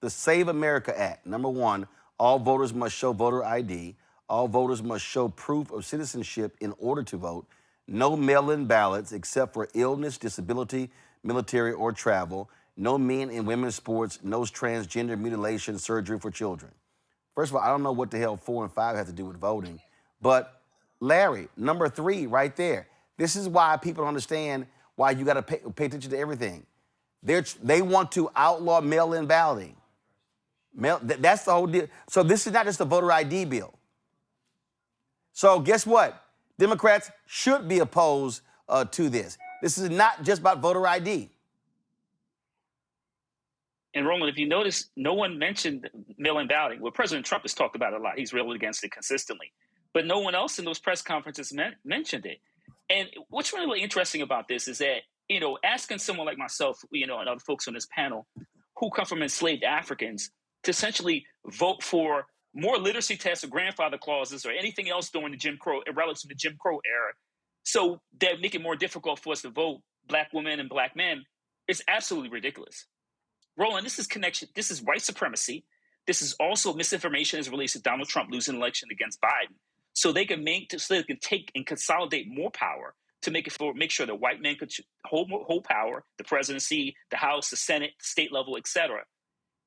The Save America Act. Number one, all voters must show voter ID. All voters must show proof of citizenship in order to vote. No mail-in ballots except for illness, disability, military, or travel. No men and women's sports. No transgender mutilation surgery for children. First of all, I don't know what the hell 4 and 5 have to do with voting. But Larry, number 3 right there. This is why people don't understand why you got to pay attention to everything. They want to outlaw mail-in balloting. That's the whole deal. So this is not just a voter ID bill. So guess what? Democrats should be opposed to this. This is not just about voter ID. And Roland, if you notice, no one mentioned mail-in balloting. Well, President Trump has talked about it a lot. He's railed against it consistently. But no one else in those press conferences mentioned it. And what's really interesting about this is that, asking someone like myself, and other folks on this panel who come from enslaved Africans to essentially vote for more literacy tests or grandfather clauses or anything else during the Jim Crow, relative to the Jim Crow era, so that make it more difficult for us to vote, Black women and Black men, is absolutely ridiculous. Roland, this is white supremacy. This is also misinformation as it relates to Donald Trump losing an election against Biden. So they can take and consolidate more power to make sure that white men could hold power, the presidency, the House, the Senate, state level, et cetera,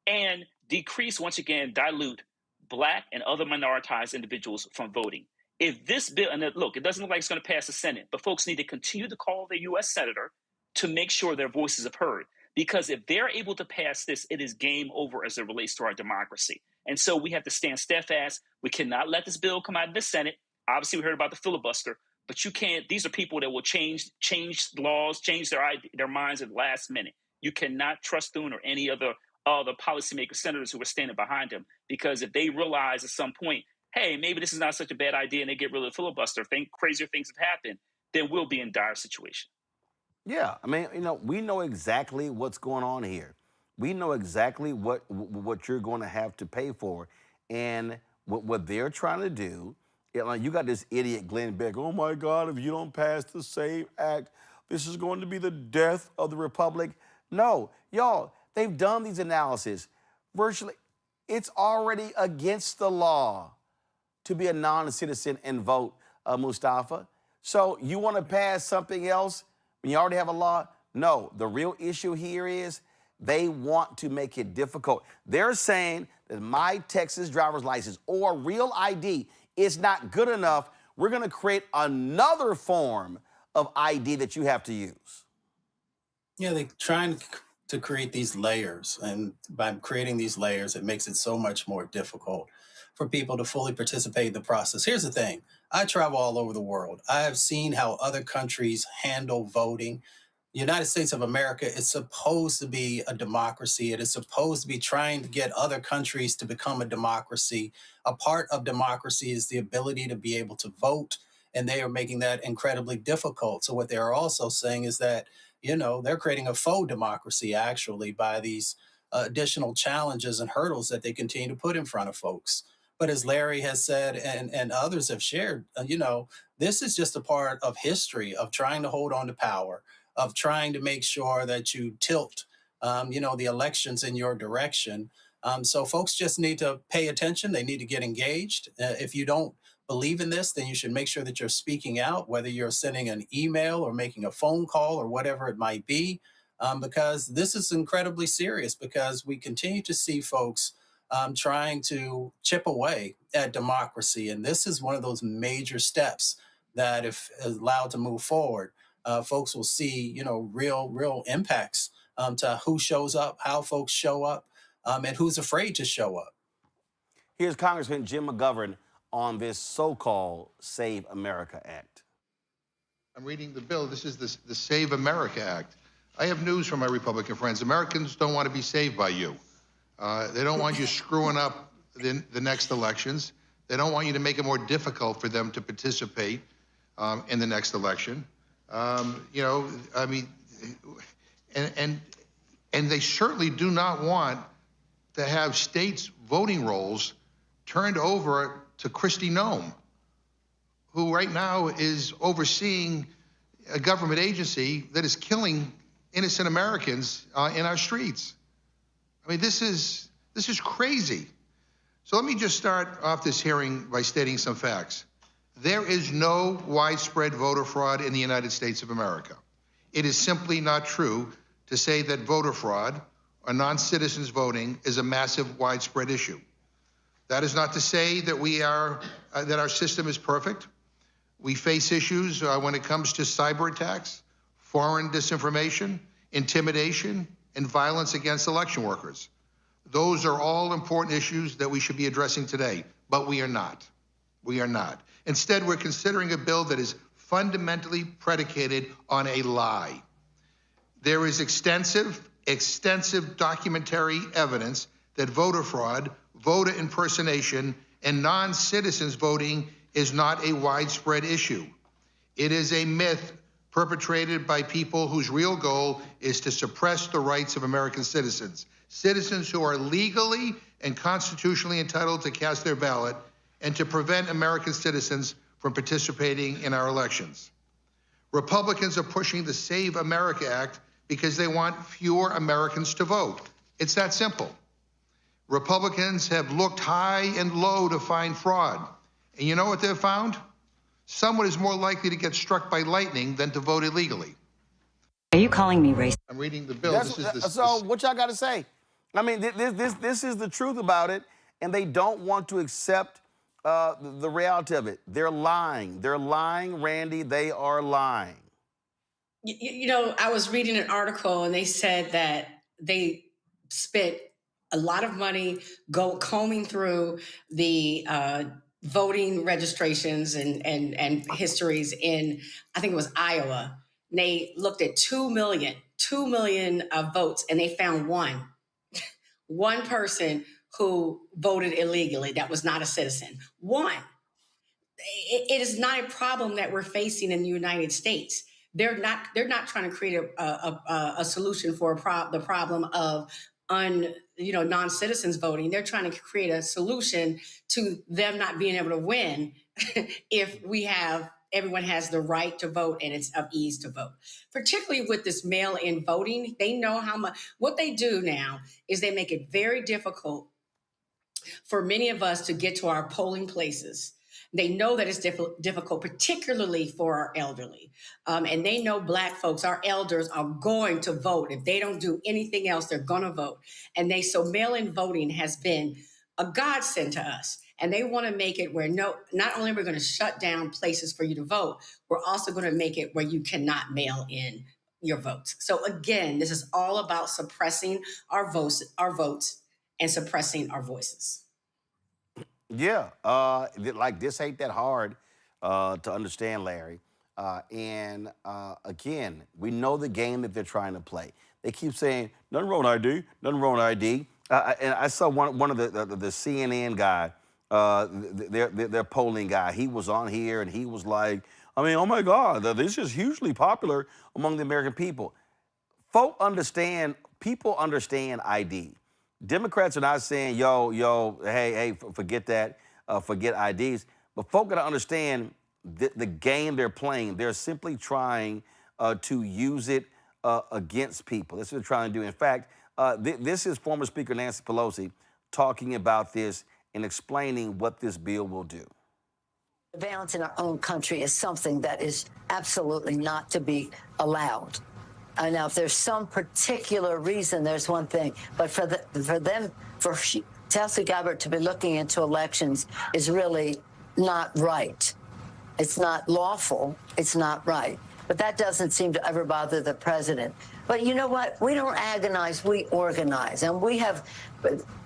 and decrease, once again, dilute Black and other minoritized individuals from voting. If this bill, and look, it doesn't look like it's going to pass the Senate, but folks need to continue to call the U.S. Senator to make sure their voices are heard. Because if they're able to pass this, it is game over as it relates to our democracy. And so we have to stand steadfast. We cannot let this bill come out of the Senate. Obviously, we heard about the filibuster, but you can't. These are people that will change laws, change their minds at the last minute. You cannot trust Thune or any other policymakers, senators who are standing behind him, because if they realize at some point, hey, maybe this is not such a bad idea, and they get rid of the filibuster, crazier things have happened, then we'll be in dire situation. Yeah, I mean, we know exactly what's going on here. We know exactly what you're going to have to pay for. And what they're trying to do, you got this idiot Glenn Beck, oh my God, if you don't pass the SAVE Act, this is going to be the death of the Republic. No, y'all, they've done these analyses. Virtually, it's already against the law to be a non-citizen and vote, Mustafa. So you want to pass something else when you already have a law? No, the real issue here is they want to make it difficult. They're saying that my Texas driver's license or real ID is not good enough. We're going to create another form of ID that you have to use. Yeah, they're trying to create these layers. And by creating these layers, it makes it so much more difficult for people to fully participate in the process. Here's the thing. I travel all over the world. I have seen how other countries handle voting. The United States of America is supposed to be a democracy. It is supposed to be trying to get other countries to become a democracy. A part of democracy is the ability to be able to vote, and they are making that incredibly difficult. So what they're also saying is that, they're creating a faux democracy, actually, by these additional challenges and hurdles that they continue to put in front of folks. But as Larry has said, and others have shared, this is just a part of history of trying to hold on to power, of trying to make sure that you tilt, the elections in your direction. So folks just need to pay attention. They need to get engaged. If you don't believe in this, then you should make sure that you're speaking out, whether you're sending an email or making a phone call or whatever it might be, because this is incredibly serious, because we continue to see folks trying to chip away at democracy. And this is one of those major steps that, if allowed to move forward, folks will see, real impacts to who shows up, how folks show up, and who's afraid to show up. Here's Congressman Jim McGovern on this so-called Save America Act. I'm reading the bill. This is the Save America Act. I have news from my Republican friends. Americans don't want to be saved by you. They don't want you screwing up the next elections. They don't want you to make it more difficult for them to participate in the next election. And they certainly do not want to have states' voting rolls turned over to Kristi Noem, who right now is overseeing a government agency that is killing innocent Americans in our streets. I mean, this is crazy. So let me just start off this hearing by stating some facts. There is no widespread voter fraud in the United States of America. It is simply not true to say that voter fraud or non-citizens voting is a massive widespread issue. That is not to say that that our system is perfect. We face issues when it comes to cyber attacks, foreign disinformation, intimidation, and violence against election workers. Those are all important issues that we should be addressing today, but we are not. We are not. Instead, we're considering a bill that is fundamentally predicated on a lie. There is extensive documentary evidence that voter fraud, voter impersonation, and non-citizens voting is not a widespread issue. It is a myth perpetrated by people whose real goal is to suppress the rights of American citizens, citizens who are legally and constitutionally entitled to cast their ballot, and to prevent American citizens from participating in our elections. Republicans are pushing the Save America Act because they want fewer Americans to vote. It's that simple. Republicans have looked high and low to find fraud. And you know what they've found? Someone is more likely to get struck by lightning than to vote illegally. Are you calling me racist? I'm reading the bill. So what y'all got to say? I mean, this is the truth about it, and they don't want to accept the reality of it. They're lying. They're lying, Randy. They are lying. I was reading an article, and they said that they spent a lot of money combing through the voting registrations and histories in, I think it was Iowa. And they looked at 2 million votes, and they found one person who voted illegally that was not a citizen. One. It is not a problem that we're facing in the United States. They're not trying to create a solution for the problem of non-citizens voting. They're trying to create a solution to them not being able to win if everyone has the right to vote and it's of ease to vote. Particularly with this mail-in voting, they know how much. What they do now is they make it very difficult for many of us to get to our polling places. They know that it's difficult, particularly for our elderly. And they know Black folks, our elders, are going to vote. If they don't do anything else, they're going to vote. So mail-in voting has been a godsend to us. And they want to make it where not only are we going to shut down places for you to vote, we're also going to make it where you cannot mail in your votes. So again, this is all about suppressing our votes and suppressing our voices. Yeah, this ain't that hard to understand, Larry. Again, we know the game that they're trying to play. They keep saying, nothing wrong with ID, nothing wrong with ID. And I saw one of the CNN guy, their polling guy, he was on here and he was like, I mean, oh my God, this is hugely popular among the American people. People understand ID. Democrats are not saying, hey, forget that, forget IDs. But folk got to understand the game they're playing. They're simply trying to use it against people. That's what they're trying to do. In fact, this is former Speaker Nancy Pelosi talking about this and explaining what this bill will do. Surveillance in our own country is something that is absolutely not to be allowed. Now, if there's some particular reason, there's one thing. But for Tulsi Gabbard to be looking into elections is really not right. It's not lawful. It's not right. But that doesn't seem to ever bother the president. But you know what? We don't agonize, we organize. And we have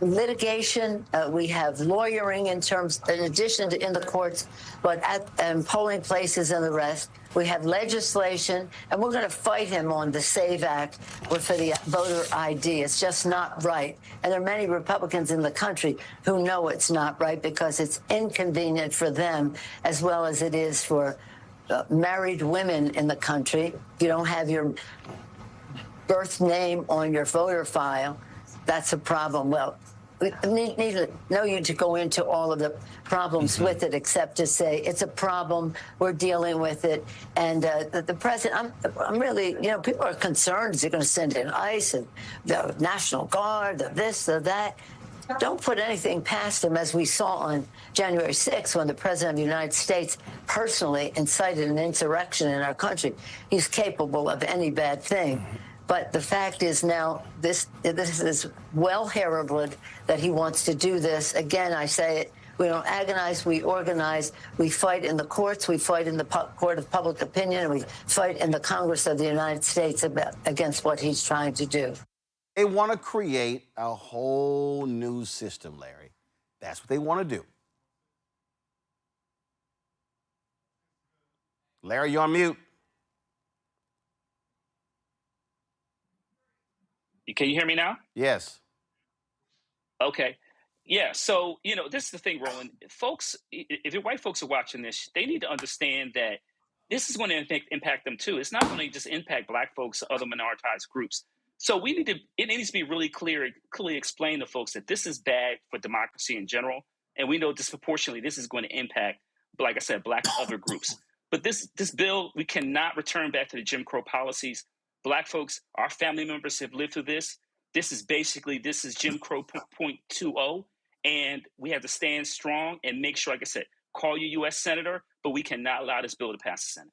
litigation, we have lawyering in addition to in the courts, but at polling places and the rest. We have legislation, and we're going to fight him on the SAVE Act or for the voter ID. It's just not right. And there are many Republicans in the country who know it's not right because it's inconvenient for them as well as it is for married women in the country. You don't have your birth name on your voter file. That's a problem. Well, we need no need to go into all of the problems with it, except to say it's a problem. We're dealing with it, and the president. I'm really, people are concerned. Is he going to send in ICE and the National Guard, the this, the that? Don't put anything past him, as we saw on January 6th when the President of the United States personally incited an insurrection in our country. He's capable of any bad thing. But the fact is now this is well heralded that he wants to do this. Again, I say it, we don't agonize, we organize, we fight in the courts, we fight in the court of public opinion, and we fight in the Congress of the United States against what he's trying to do. They want to create a whole new system, Larry. That's what they want to do. Larry, you're on mute. Can you hear me now? Yes. Okay. Yeah. So, this is the thing, Roland. Folks, if your white folks are watching this, they need to understand that this is going to impact them too. It's not going to just impact Black folks or other minoritized groups. So it needs to be really clearly explained to folks that this is bad for democracy in general. And we know disproportionately this is going to impact, like I said, Black and other groups. But this bill, we cannot return back to the Jim Crow policies. Black folks, our family members have lived through this. This is Jim Crow 0.20. And we have to stand strong and make sure, like I said, call your U.S. Senator, but we cannot allow this bill to pass the Senate.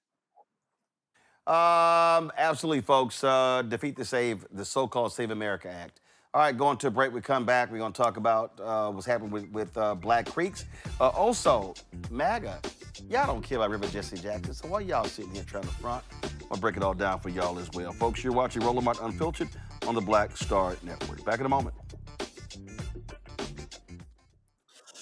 Absolutely, folks. Defeat the so-called Save America Act. All right, going to a break. We come back. We're going to talk about what's happening with Black Creeks. Also, MAGA. Y'all don't care about Reverend Jackson, so why y'all sitting here trying to front? I'll break it all down for y'all as well. Folks, you're watching Roland Martin Unfiltered on the Black Star Network. Back in a moment.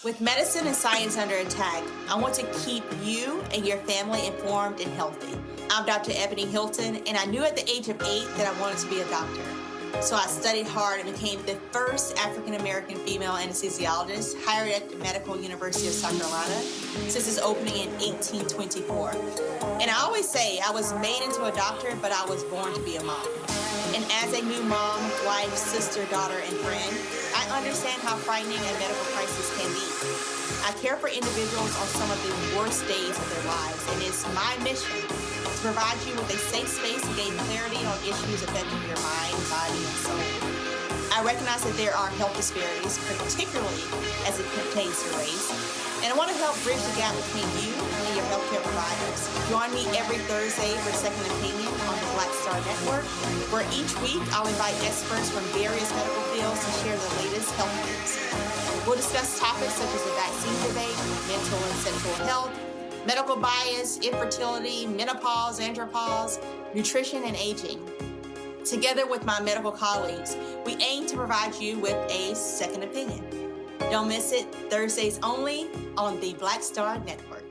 With medicine and science under attack, I want to keep you and your family informed and healthy. I'm Dr. Ebony Hilton, and I knew at the age of 8 that I wanted to be a doctor. So I studied hard and became the first African-American female anesthesiologist hired at the Medical University of South Carolina since its opening in 1824. And I always say I was made into a doctor, but I was born to be a mom. And as a new mom, wife, sister, daughter, and friend, I understand how frightening a medical crisis can be. I care for individuals on some of the worst days of their lives, and it's my mission to provide you with a safe space to gain clarity on issues affecting your mind, body, and soul. I recognize that there are health disparities, particularly as it pertains to race, and I want to help bridge the gap between you and your healthcare providers. Join me every Thursday for Second Opinion on the Black Star Network, where each week I'll invite experts from various medical fields to share the latest health news. We'll discuss topics such as the vaccine debate, mental and sexual health, medical bias, infertility, menopause, andropause, nutrition, and aging. Together with my medical colleagues, we aim to provide you with a second opinion. Don't miss it, Thursdays only on the Black Star Network.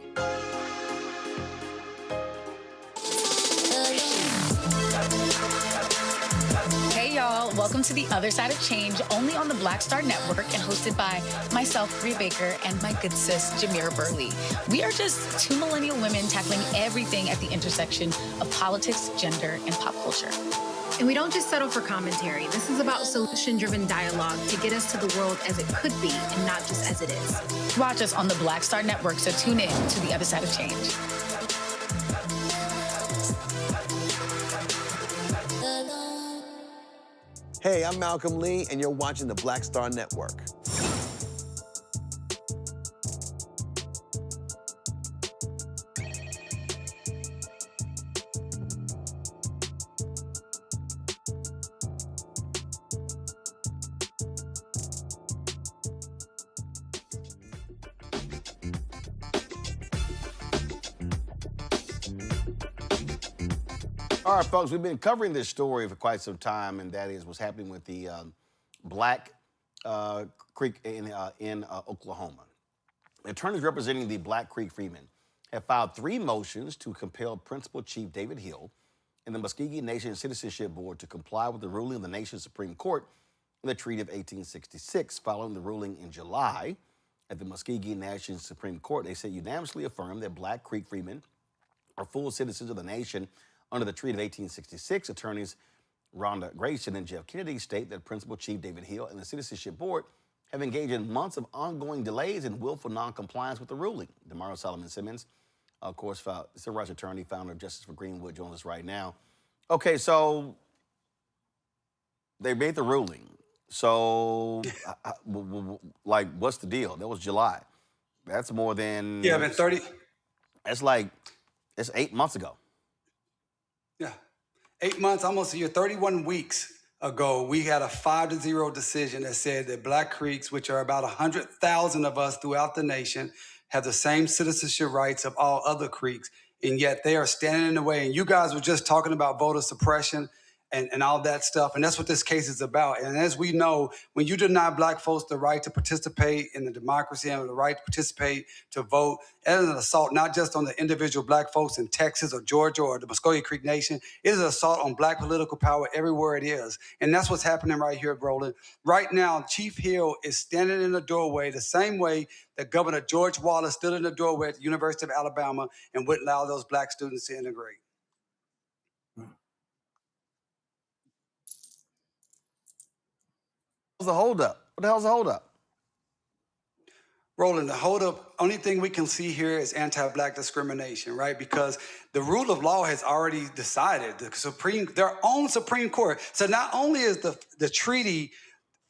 Hey y'all, welcome to The Other Side of Change, only on the Black Star Network and hosted by myself, Bria Baker, and my good sis, Jamira Burley. We are just two millennial women tackling everything at the intersection of politics, gender, and pop culture. And we don't just settle for commentary. This is about solution-driven dialogue to get us to the world as it could be and not just as it is. Watch us on the Black Star Network, so tune in to The Other Side of Change. Hey, I'm Malcolm Lee, and you're watching the Black Star Network. All right, folks, we've been covering this story for quite some time, and that is what's happening with the Black Creek in Oklahoma. Attorneys representing the Black Creek Freedmen have filed 3 motions to compel Principal Chief David Hill and the Muscogee Nation Citizenship Board to comply with the ruling of the nation's Supreme Court in the Treaty of 1866. Following the ruling in July at the Muscogee Nation Supreme Court, they said unanimously affirmed that Black Creek Freedmen are full citizens of the nation under the Treaty of 1866. Attorneys Rhonda Grayson and Jeff Kennedy state that Principal Chief David Hill and the Citizenship Board have engaged in months of ongoing delays and willful noncompliance with the ruling. Damario Solomon-Simmons, of course, civil rights attorney, founder of Justice for Greenwood, joins us right now. Okay, so they made the ruling. So, like, what's the deal? That was July. That's more than... Yeah, been 30... It's 8 months ago. Yeah, 8 months, almost a year, 31 weeks ago, we had a 5-0 decision that said that Black Creeks, which are about 100,000 of us throughout the nation, have the same citizenship rights of all other creeks, and yet they are standing in the way. And you guys were just talking about voter suppression and all that stuff, and that's what this case is about. And as we know, when you deny Black folks the right to participate in the democracy and the right to participate to vote, that is an assault not just on the individual Black folks in Texas or Georgia or the Muscogee Creek Nation. It is an assault on Black political power everywhere it is. And that's what's happening right here, Roland. Right now, Chief Hill is standing in the doorway the same way that Governor George Wallace stood in the doorway at the University of Alabama and wouldn't allow those Black students to integrate. What's the holdup? What the hell's the holdup? Roland, the holdup, only thing we can see here is anti-Black discrimination, right? Because the rule of law has already decided, their own Supreme Court. So not only is the treaty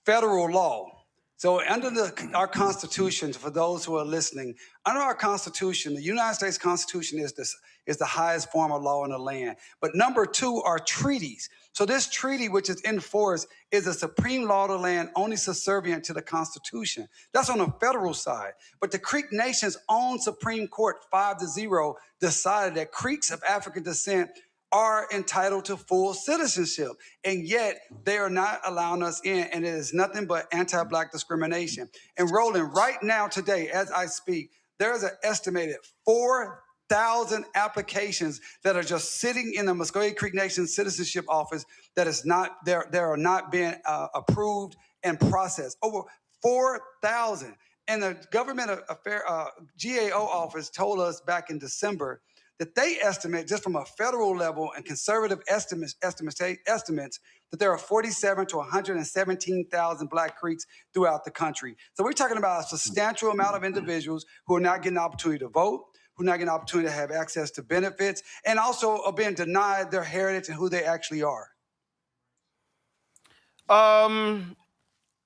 federal law, so under our Constitution, for those who are listening, under our Constitution, the United States Constitution is the highest form of law in the land. But number 2 are treaties. So this treaty, which is in force, is a supreme law of the land only subservient to the Constitution. That's on the federal side. But the Creek Nation's own Supreme Court, 5-0, decided that Creeks of African descent are entitled to full citizenship, and yet they are not allowing us in, and it is nothing but anti-Black discrimination. And Roland, right now, today, as I speak, there's an estimated 4,000 applications that are just sitting in the Muscogee Creek Nation Citizenship Office that is not, they are not being approved and processed. Over 4,000. And the government GAO office told us back in December that they estimate, just from a federal level and conservative estimates that there are 47 to 117,000 Black Creeks throughout the country. So we're talking about a substantial amount of individuals who are not getting the opportunity to vote, who are not getting the opportunity to have access to benefits, and also are being denied their heritage and who they actually are.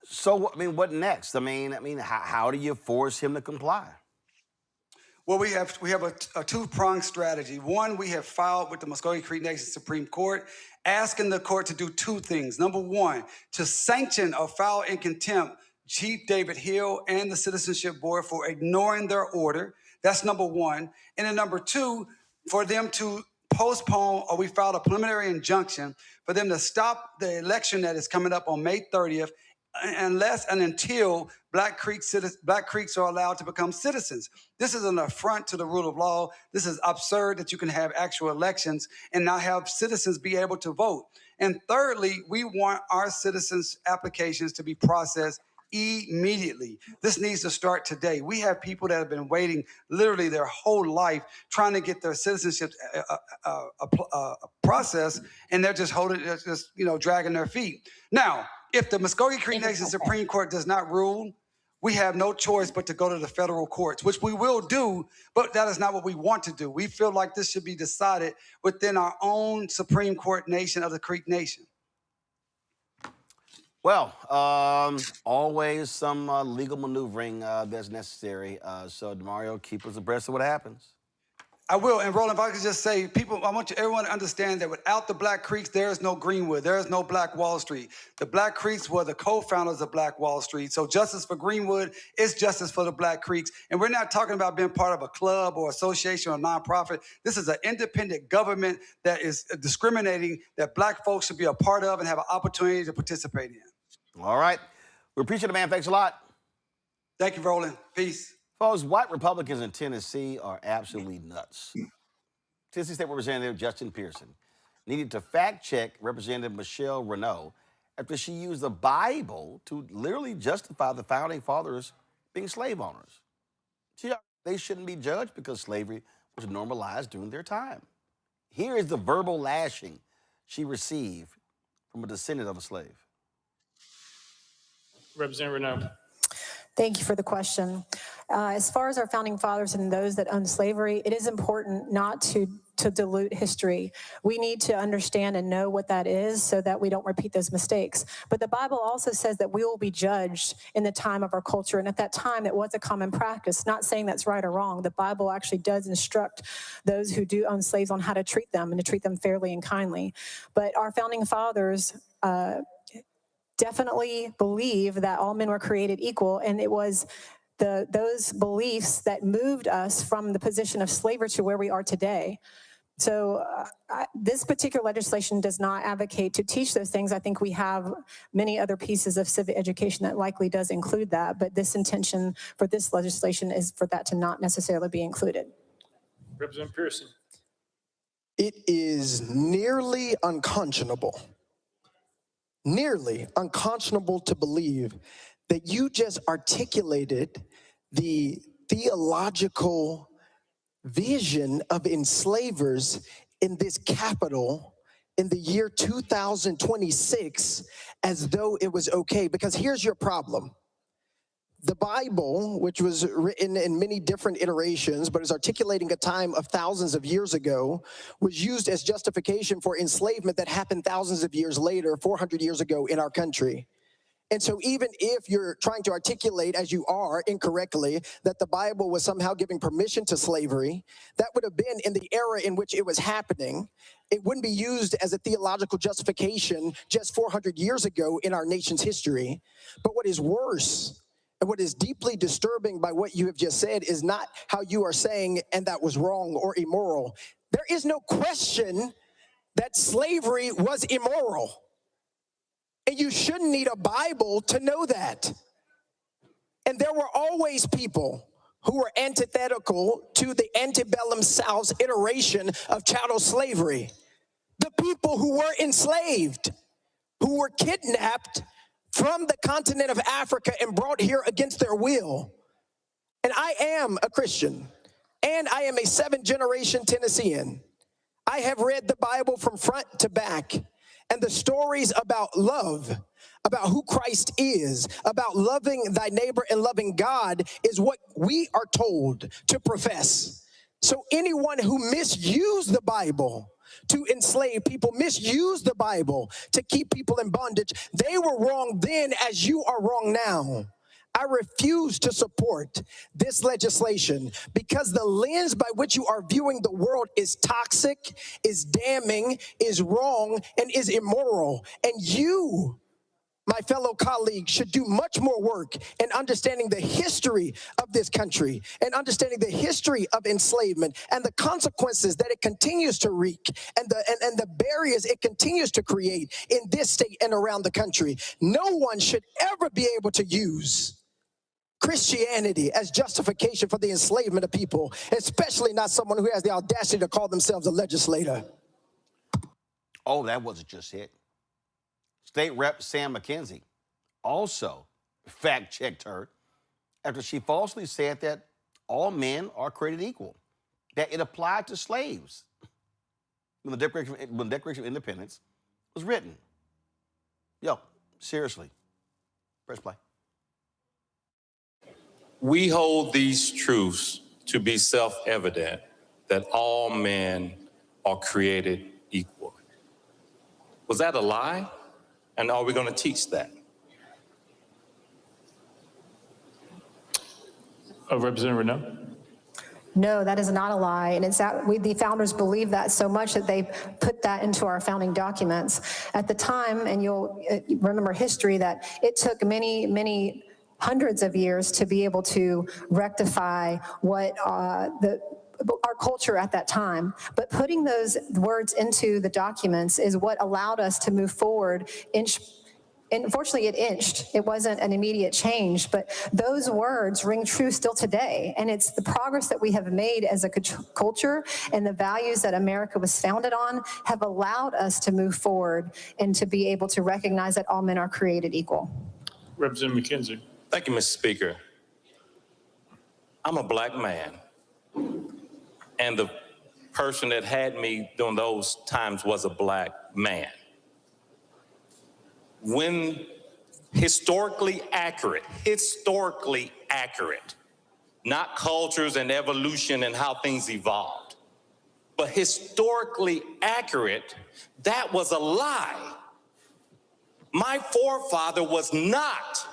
So, I mean, what next? I mean, how do you force him to comply? Well, we have a two-pronged strategy. One, we have filed with the Muscogee Creek Nation Supreme Court, asking the court to do 2 things. Number 1, to sanction or file in contempt Chief David Hill and the Citizenship Board for ignoring their order. That's number 1. And then number 2, for them to postpone, or we filed a preliminary injunction for them to stop the election that is coming up on May 30th unless and until Black Creeks are allowed to become citizens. This is an affront to the rule of law. This is absurd that you can have actual elections and not have citizens be able to vote. And thirdly, we want our citizens' applications to be processed immediately. This needs to start today. We have people that have been waiting literally their whole life trying to get their citizenship process, and they're just dragging their feet. Now, if the Muscogee Creek Nation Supreme Court does not rule, we have no choice but to go to the federal courts, which we will do, but that is not what we want to do. We feel like this should be decided within our own Supreme Court nation of the Creek Nation. Well, always some legal maneuvering that's necessary. So, Damario, keep us abreast of what happens. I will, and Roland, if I could just say, people, I want everyone to understand that without the Black Creeks, there is no Greenwood, there is no Black Wall Street. The Black Creeks were the co-founders of Black Wall Street. So justice for Greenwood is justice for the Black Creeks. And we're not talking about being part of a club or association or nonprofit. This is an independent government that is discriminating, that Black folks should be a part of and have an opportunity to participate in. All right. We appreciate it, man. Thanks a lot. Thank you, Roland. Peace. Folks, white Republicans in Tennessee are absolutely nuts. Tennessee State Representative Justin Pearson needed to fact-check Representative Michelle Renault after she used the Bible to literally justify the founding fathers being slave owners. They shouldn't be judged because slavery was normalized during their time. Here is the verbal lashing she received from a descendant of a slave. Representative Renault. Thank you for the question. As far as our founding fathers and those that owned slavery, it is important not to dilute history. We need to understand and know what that is so that we don't repeat those mistakes. But the Bible also says that we will be judged in the time of our culture. And at that time, it was a common practice. Not saying that's right or wrong. The Bible actually does instruct those who do own slaves on how to treat them and to treat them fairly and kindly. But our founding fathers definitely believe that all men were created equal, and it was those beliefs that moved us from the position of slavery to where we are today. So this particular legislation does not advocate to teach those things. I think we have many other pieces of civic education that likely does include that, but this intention for this legislation is for that to not necessarily be included. Representative Pearson. It is nearly unconscionable to believe that you just articulated the theological vision of enslavers in this Capitol in the year 2026 as though it was okay. Because here's your problem. The Bible, which was written in many different iterations, but is articulating a time of thousands of years ago, was used as justification for enslavement that happened thousands of years later, 400 years ago in our country. And so even if you're trying to articulate, as you are incorrectly, that the Bible was somehow giving permission to slavery, that would have been in the era in which it was happening. It wouldn't be used as a theological justification just 400 years ago in our nation's history. But what is worse, and what is deeply disturbing by what you have just said is not how you are saying, and that was wrong or immoral. There is no question that slavery was immoral. And you shouldn't need a Bible to know that. And there were always people who were antithetical to the antebellum South's iteration of chattel slavery. The people who were enslaved, who were kidnapped from the continent of Africa and brought here against their will. And I am a Christian, and I am a 7th-generation Tennessean. I have read the Bible from front to back. And the stories about love, about who Christ is, about loving thy neighbor and loving God is what we are told to profess. So anyone who misused the Bible to enslave people, misused the Bible to keep people in bondage, they were wrong then as you are wrong now. I refuse to support this legislation because the lens by which you are viewing the world is toxic, is damning, is wrong, and is immoral. And you, my fellow colleagues, should do much more work in understanding the history of this country and understanding the history of enslavement and the consequences that it continues to wreak and the barriers it continues to create in this state and around the country. No one should ever be able to use Christianity as justification for the enslavement of people, especially not someone who has the audacity to call themselves a legislator. Oh, that wasn't just it. State Rep Sam McKenzie also fact-checked her after she falsely said that all men are created equal, that it applied to slaves when the Declaration of Independence was written. Yo, seriously, press play. We hold these truths to be self-evident that all men are created equal. Was that a lie? And are we going to teach that? Representative Renault. No, that is not a lie, and it's that the founders believed that so much that they put that into our founding documents. At the time, and you'll remember history, that it took many hundreds of years to be able to rectify what our culture at that time. But putting those words into the documents is what allowed us to move forward. And unfortunately, it inched. It wasn't an immediate change, but those words ring true still today. And it's the progress that we have made as a culture and the values that America was founded on have allowed us to move forward and to be able to recognize that all men are created equal. Representative McKenzie. Thank you, Mr. Speaker. I'm a black man, and the person that had me during those times was a black man. When historically accurate, not cultures and evolution and how things evolved, but historically accurate, that was a lie. My forefather was not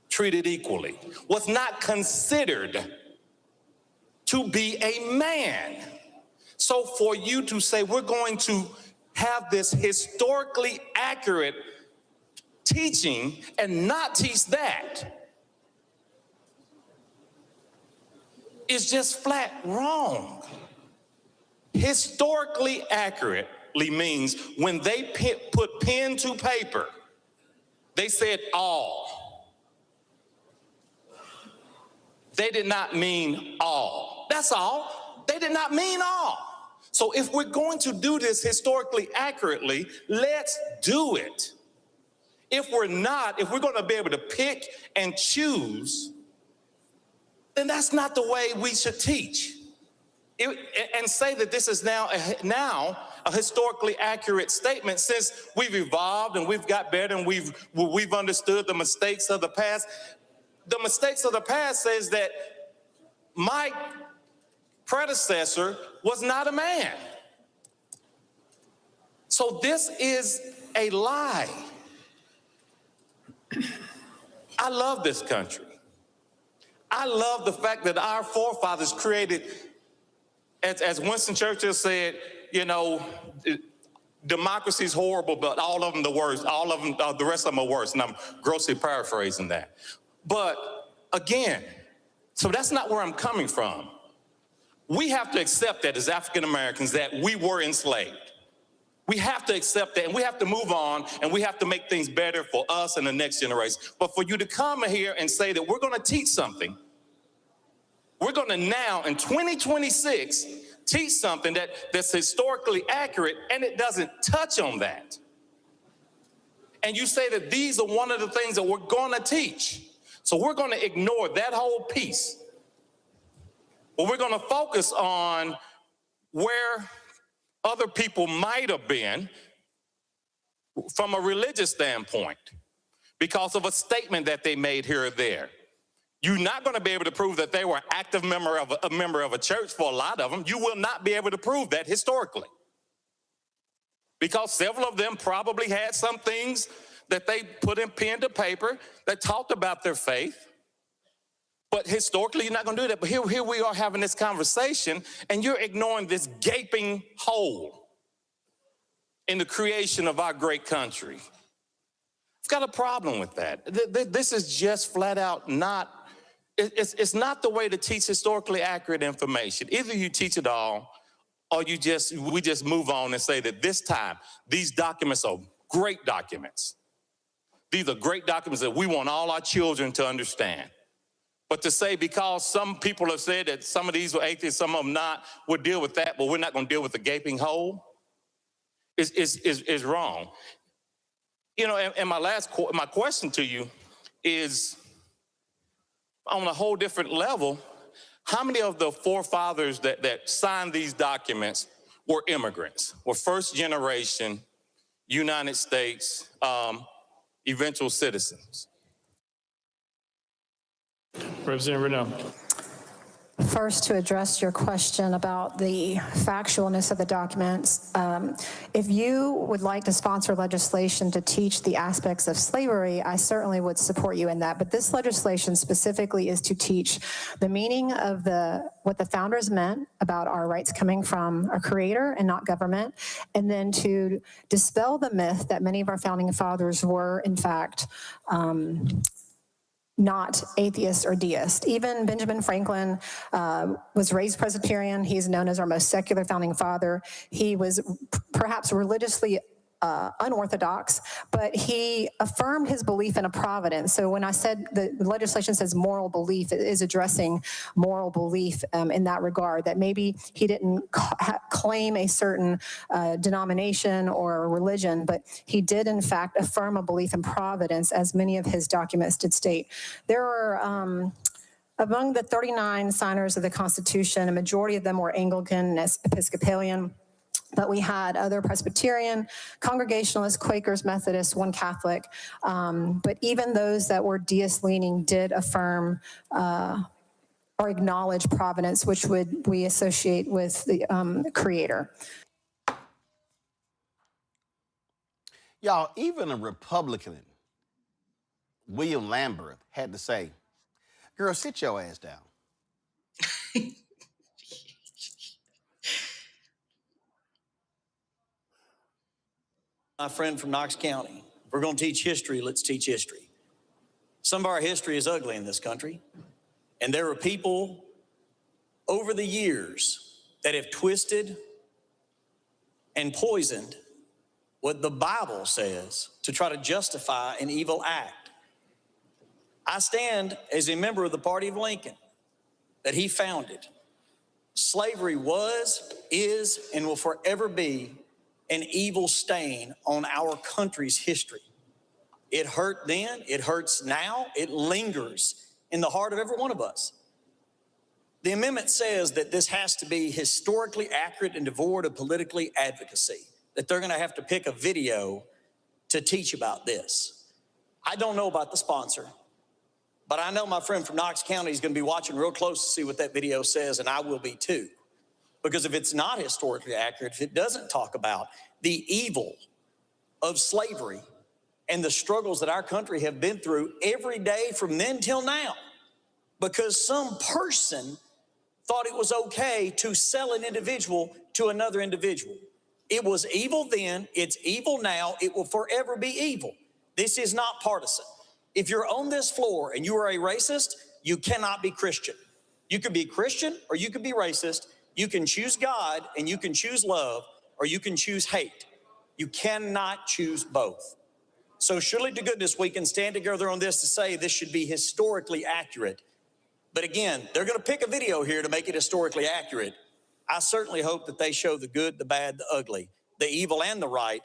treated equally, was not considered to be a man. So for you to say we're going to have this historically accurate teaching and not teach that is just flat wrong. Historically accurately means when they put pen to paper, they said all. They did not mean all. That's all. They did not mean all. So if we're going to do this historically accurately, let's do it. If we're not, if we're going to be able to pick and choose, then that's not the way we should teach. And say that this is now a historically accurate statement, since we've evolved and we've got better and we've understood the mistakes of the past. The mistakes of the past says that my predecessor was not a man. So this is a lie. I love this country. I love the fact that our forefathers created, as Winston Churchill said, you know, democracy is horrible, but all of them the worst. All of them, the rest of them are worse. And I'm grossly paraphrasing that. But again, so that's not where I'm coming from. We have to accept that as African Americans that we were enslaved. We have to accept that, and we have to move on, and we have to make things better for us and the next generation. But for you to come here and say that we're going to teach something, we're going to now in 2026 teach something that's historically accurate, and it doesn't touch on that. And you say that these are one of the things that we're going to teach. So we're going to ignore that whole piece. But we're going to focus on where other people might have been from a religious standpoint because of a statement that they made here or there. You're not going to be able to prove that they were an active member of a church for a lot of them. You will not be able to prove that historically, because several of them probably had some things that they put in pen to paper that talked about their faith. But historically, you're not going to do that. But here we are having this conversation, and you're ignoring this gaping hole in the creation of our great country. I've got a problem with that. This is just flat out not, it's not the way to teach historically accurate information. Either you teach it all, or we just move on and say that this time, these documents are great documents. These are great documents that we want all our children to understand. But to say because some people have said that some of these were atheists, some of them not, we'll deal with that, but we're not going to deal with the gaping hole is wrong. You know, and my question to you is, on a whole different level, how many of the forefathers that signed these documents were immigrants, were first generation United States eventual citizens? Representative Renaud. First, to address your question about the factualness of the documents, if you would like to sponsor legislation to teach the aspects of slavery, I certainly would support you in that. But this legislation specifically is to teach the meaning of what the founders meant about our rights coming from a creator and not government, and then to dispel the myth that many of our founding fathers were, in fact, not atheist or deist. Even Benjamin Franklin was raised Presbyterian. He's known as our most secular founding father. He was perhaps religiously unorthodox, but he affirmed his belief in a providence. So when I said the legislation says moral belief, it is addressing moral belief in that regard, that maybe he didn't claim a certain denomination or religion, but he did in fact affirm a belief in providence, as many of his documents did state. There are among the 39 signers of the Constitution, a majority of them were Anglican and Episcopalian. But we had other Presbyterian, Congregationalists, Quakers, Methodists, one Catholic. But even those that were deist-leaning did affirm or acknowledge providence, which we associate with the Creator. Y'all, even a Republican, William Lambert, had to say, girl, sit your ass down. My friend from Knox County, if we're going to teach history, let's teach history. Some of our history is ugly in this country, and there are people over the years that have twisted and poisoned what the Bible says to try to justify an evil act. I stand as a member of the party of Lincoln that he founded. Slavery was, is, and will forever be an evil stain on our country's history. It hurt then, it hurts now, it lingers in the heart of every one of us. The amendment says that this has to be historically accurate and devoid of politically advocacy, that they're gonna have to pick a video to teach about this. I don't know about the sponsor, but I know my friend from Knox County is gonna be watching real close to see what that video says, and I will be too. Because if it's not historically accurate, if it doesn't talk about the evil of slavery and the struggles that our country have been through every day from then till now, because some person thought it was okay to sell an individual to another individual. It was evil then, it's evil now, it will forever be evil. This is not partisan. If you're on this floor and you are a racist, you cannot be Christian. You can be Christian or you can be racist. You can choose God and you can choose love, or you can choose hate. You cannot choose both. So surely to goodness, we can stand together on this to say this should be historically accurate. But again, they're going to pick a video here to make it historically accurate. I certainly hope that they show the good, the bad, the ugly, the evil and the right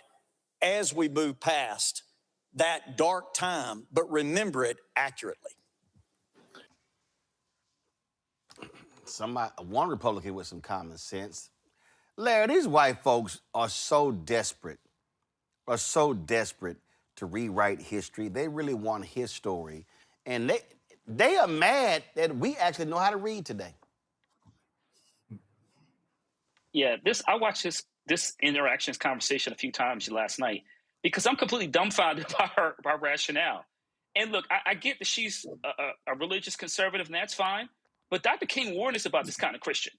as we move past that dark time, but remember it accurately. One Republican with some common sense. Larry, these white folks are so desperate to rewrite history. They really want his story. And they are mad that we actually know how to read today. Yeah, I watched this conversation a few times last night because I'm completely dumbfounded by her rationale. And look, I get that she's a religious conservative, and that's fine. But Dr. King warned us about this kind of Christian.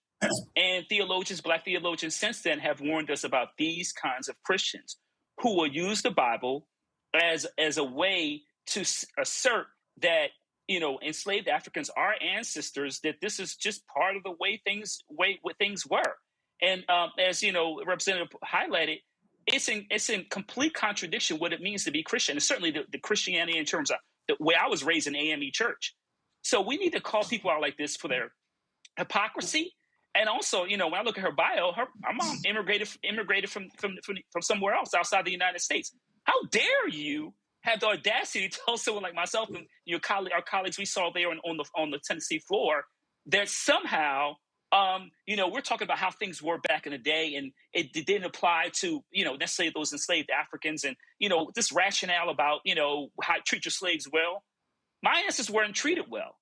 And theologians, black theologians since then have warned us about these kinds of Christians who will use the Bible as a way to assert that, enslaved Africans, our ancestors, that this is just part of the way things were. And as Representative highlighted, it's in complete contradiction what it means to be Christian. And certainly the Christianity in terms of the way I was raised in AME church. So we need to call people out like this for their hypocrisy. And also, when I look at her bio, her mom immigrated from somewhere else outside the United States. How dare you have the audacity to tell someone like myself and our colleagues we saw there on the Tennessee floor that somehow, we're talking about how things were back in the day, and it didn't apply to, necessarily those enslaved Africans, and this rationale about how to treat your slaves well. My ancestors weren't treated well.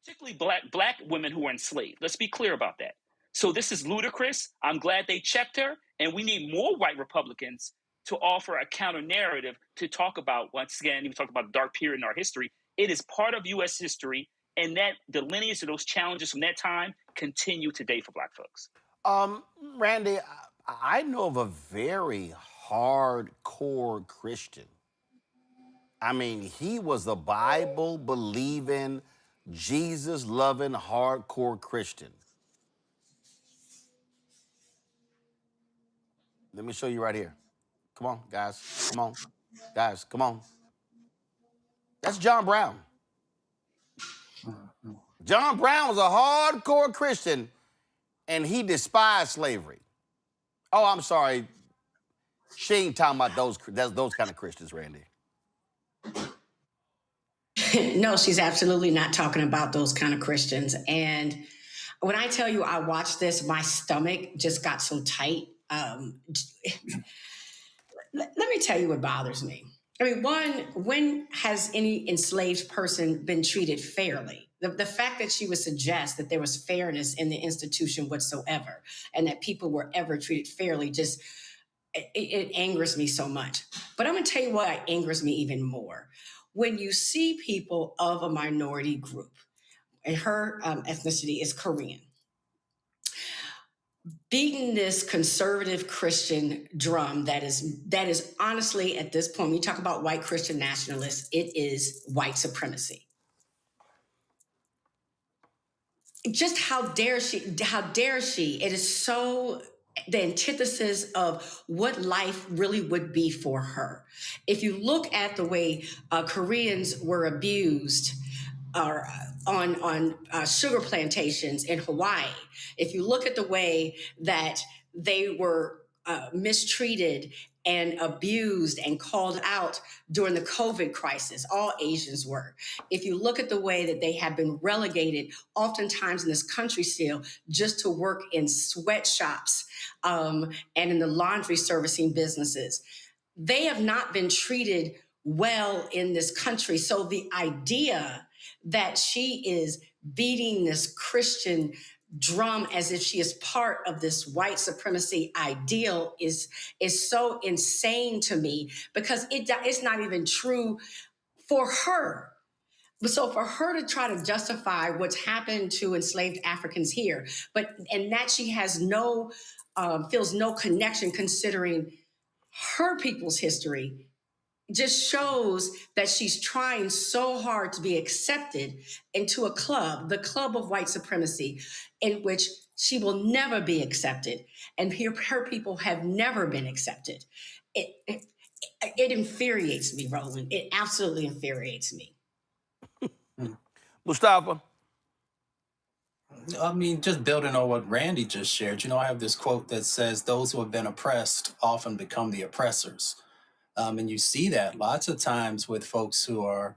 particularly black women who were enslaved. Let's be clear about that. So this is ludicrous. I'm glad they checked her, and we need more white Republicans to offer a counter narrative to talk about, once again, we talk about the dark period in our history. It is part of U.S. history, and that the lineage of those challenges from that time continue today for black folks. Randy, I know of a very hardcore Christian. I mean, he was a Bible-believing, Jesus-loving, hardcore Christian. Let me show you right here. Come on, guys. Come on. Guys, come on. That's John Brown. John Brown was a hardcore Christian, and he despised slavery. Oh, I'm sorry. She ain't talking about those kind of Christians, Randy. No, she's absolutely not talking about those kind of Christians. And when I tell you I watched this, my stomach just got so tight. Let me tell you what bothers me. I mean, one, when has any enslaved person been treated fairly? The fact that she would suggest that there was fairness in the institution whatsoever and that people were ever treated fairly just, it angers me so much. But I'm going to tell you what angers me even more. When you see people of a minority group, and her ethnicity is Korean, beating this conservative Christian drum that is honestly, at this point, when you talk about white Christian nationalists, it is white supremacy. Just how dare she? It is so the antithesis of what life really would be for her. If you look at the way Koreans were abused on sugar plantations in Hawaii, if you look at the way that they were mistreated and abused and called out during the COVID crisis, all Asians were. If you look at the way that they have been relegated, oftentimes in this country still, just to work in sweatshops and in the laundry servicing businesses, they have not been treated well in this country. So the idea that she is beating this Christian drum as if she is part of this white supremacy ideal is so insane to me, because it's not even true for her. So for her to try to justify what's happened to enslaved Africans here, and that she has feels no connection considering her people's history, just shows that she's trying so hard to be accepted into a club, the club of white supremacy, in which she will never be accepted. And her people have never been accepted. It infuriates me, Roland. It absolutely infuriates me. Mustafa? I mean, just building on what Randy just shared, I have this quote that says, those who have been oppressed often become the oppressors. And you see that lots of times with folks who are,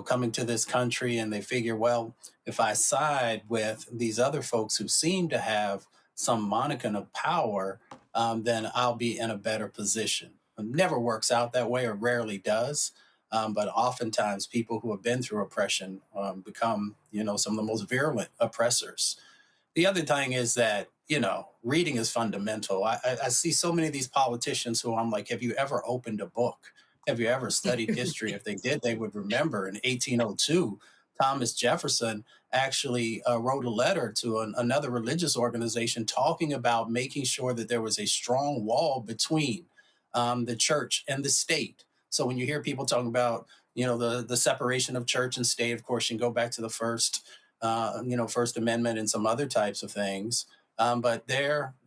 coming to this country and they figure, well, if I side with these other folks who seem to have some modicum of power, then I'll be in a better position. It never works out that way, or rarely does. But oftentimes people who have been through oppression become, some of the most virulent oppressors. The other thing is that, reading is fundamental. I see so many of these politicians who I'm like, have you ever opened a book? Have you ever studied history? If they did, they would remember in 1802, Thomas Jefferson actually wrote a letter to another religious organization talking about making sure that there was a strong wall between the church and the state. So when you hear people talking about, the separation of church and state, of course, you can go back to the First Amendment and some other types of things. But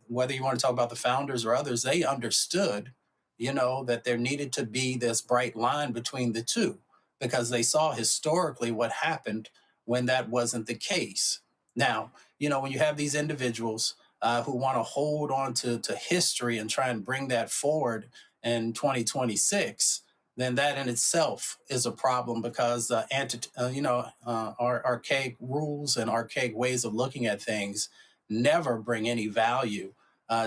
whether you want to talk about the founders or others, they understood, that there needed to be this bright line between the two, because they saw historically what happened when that wasn't the case. Now, when you have these individuals who want to hold on to history and try and bring that forward in 2026, then that in itself is a problem, because our archaic rules and archaic ways of looking at things never bring any value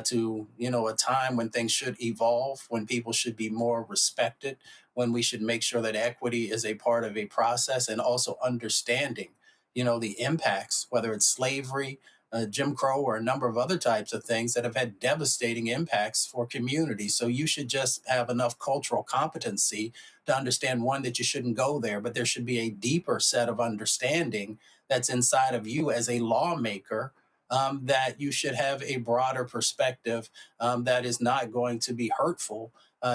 to a time when things should evolve, when people should be more respected, when we should make sure that equity is a part of a process, and also understanding the impacts, whether it's slavery, Jim Crow, or a number of other types of things that have had devastating impacts for communities. So you should just have enough cultural competency to understand, one, that you shouldn't go there, but there should be a deeper set of understanding that's inside of you as a lawmaker, that you should have a broader perspective that is not going to be hurtful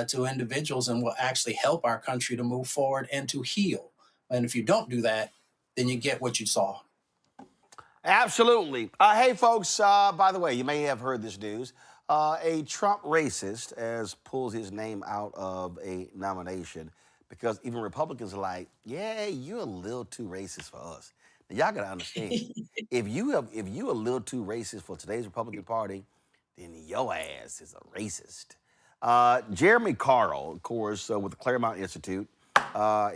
to individuals and will actually help our country to move forward and to heal. And if you don't do that, then you get what you saw. Absolutely. Hey, folks, by the way, you may have heard this news. A Trump racist as pulls his name out of a nomination because even Republicans are like, yeah, you're a little too racist for us. Now, y'all got to understand, if you a little too racist for today's Republican Party, then your ass is a racist. Jeremy Carl, of course, with the Claremont Institute,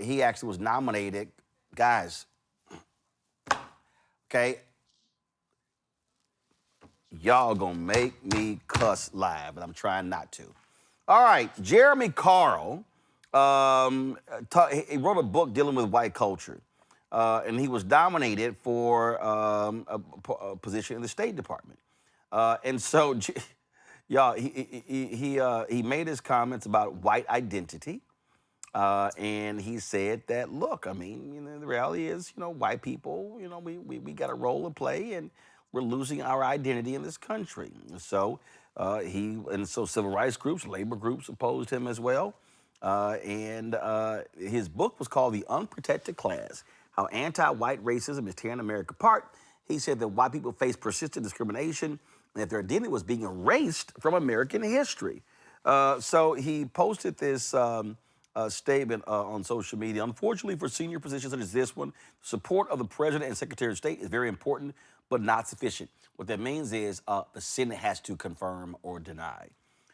he actually was nominated. Guys, okay, y'all gonna make me cuss live, but I'm trying not to. All right, Jeremy Carl, he wrote a book dealing with white culture, and he was nominated for a position in the State Department. And so, y'all, he made his comments about white identity. And he said that, look, I mean, the reality is, white people, we got a role to play, and we're losing our identity in this country. And so so civil rights groups, labor groups opposed him as well. And his book was called The Unprotected Class: How Anti-White Racism is Tearing America Apart. He said that white people face persistent discrimination and that their identity was being erased from American history. So he posted this statement on social media. Unfortunately, for senior positions such as this one, support of the President and Secretary of State is very important, but not sufficient. What that means is the Senate has to confirm or deny.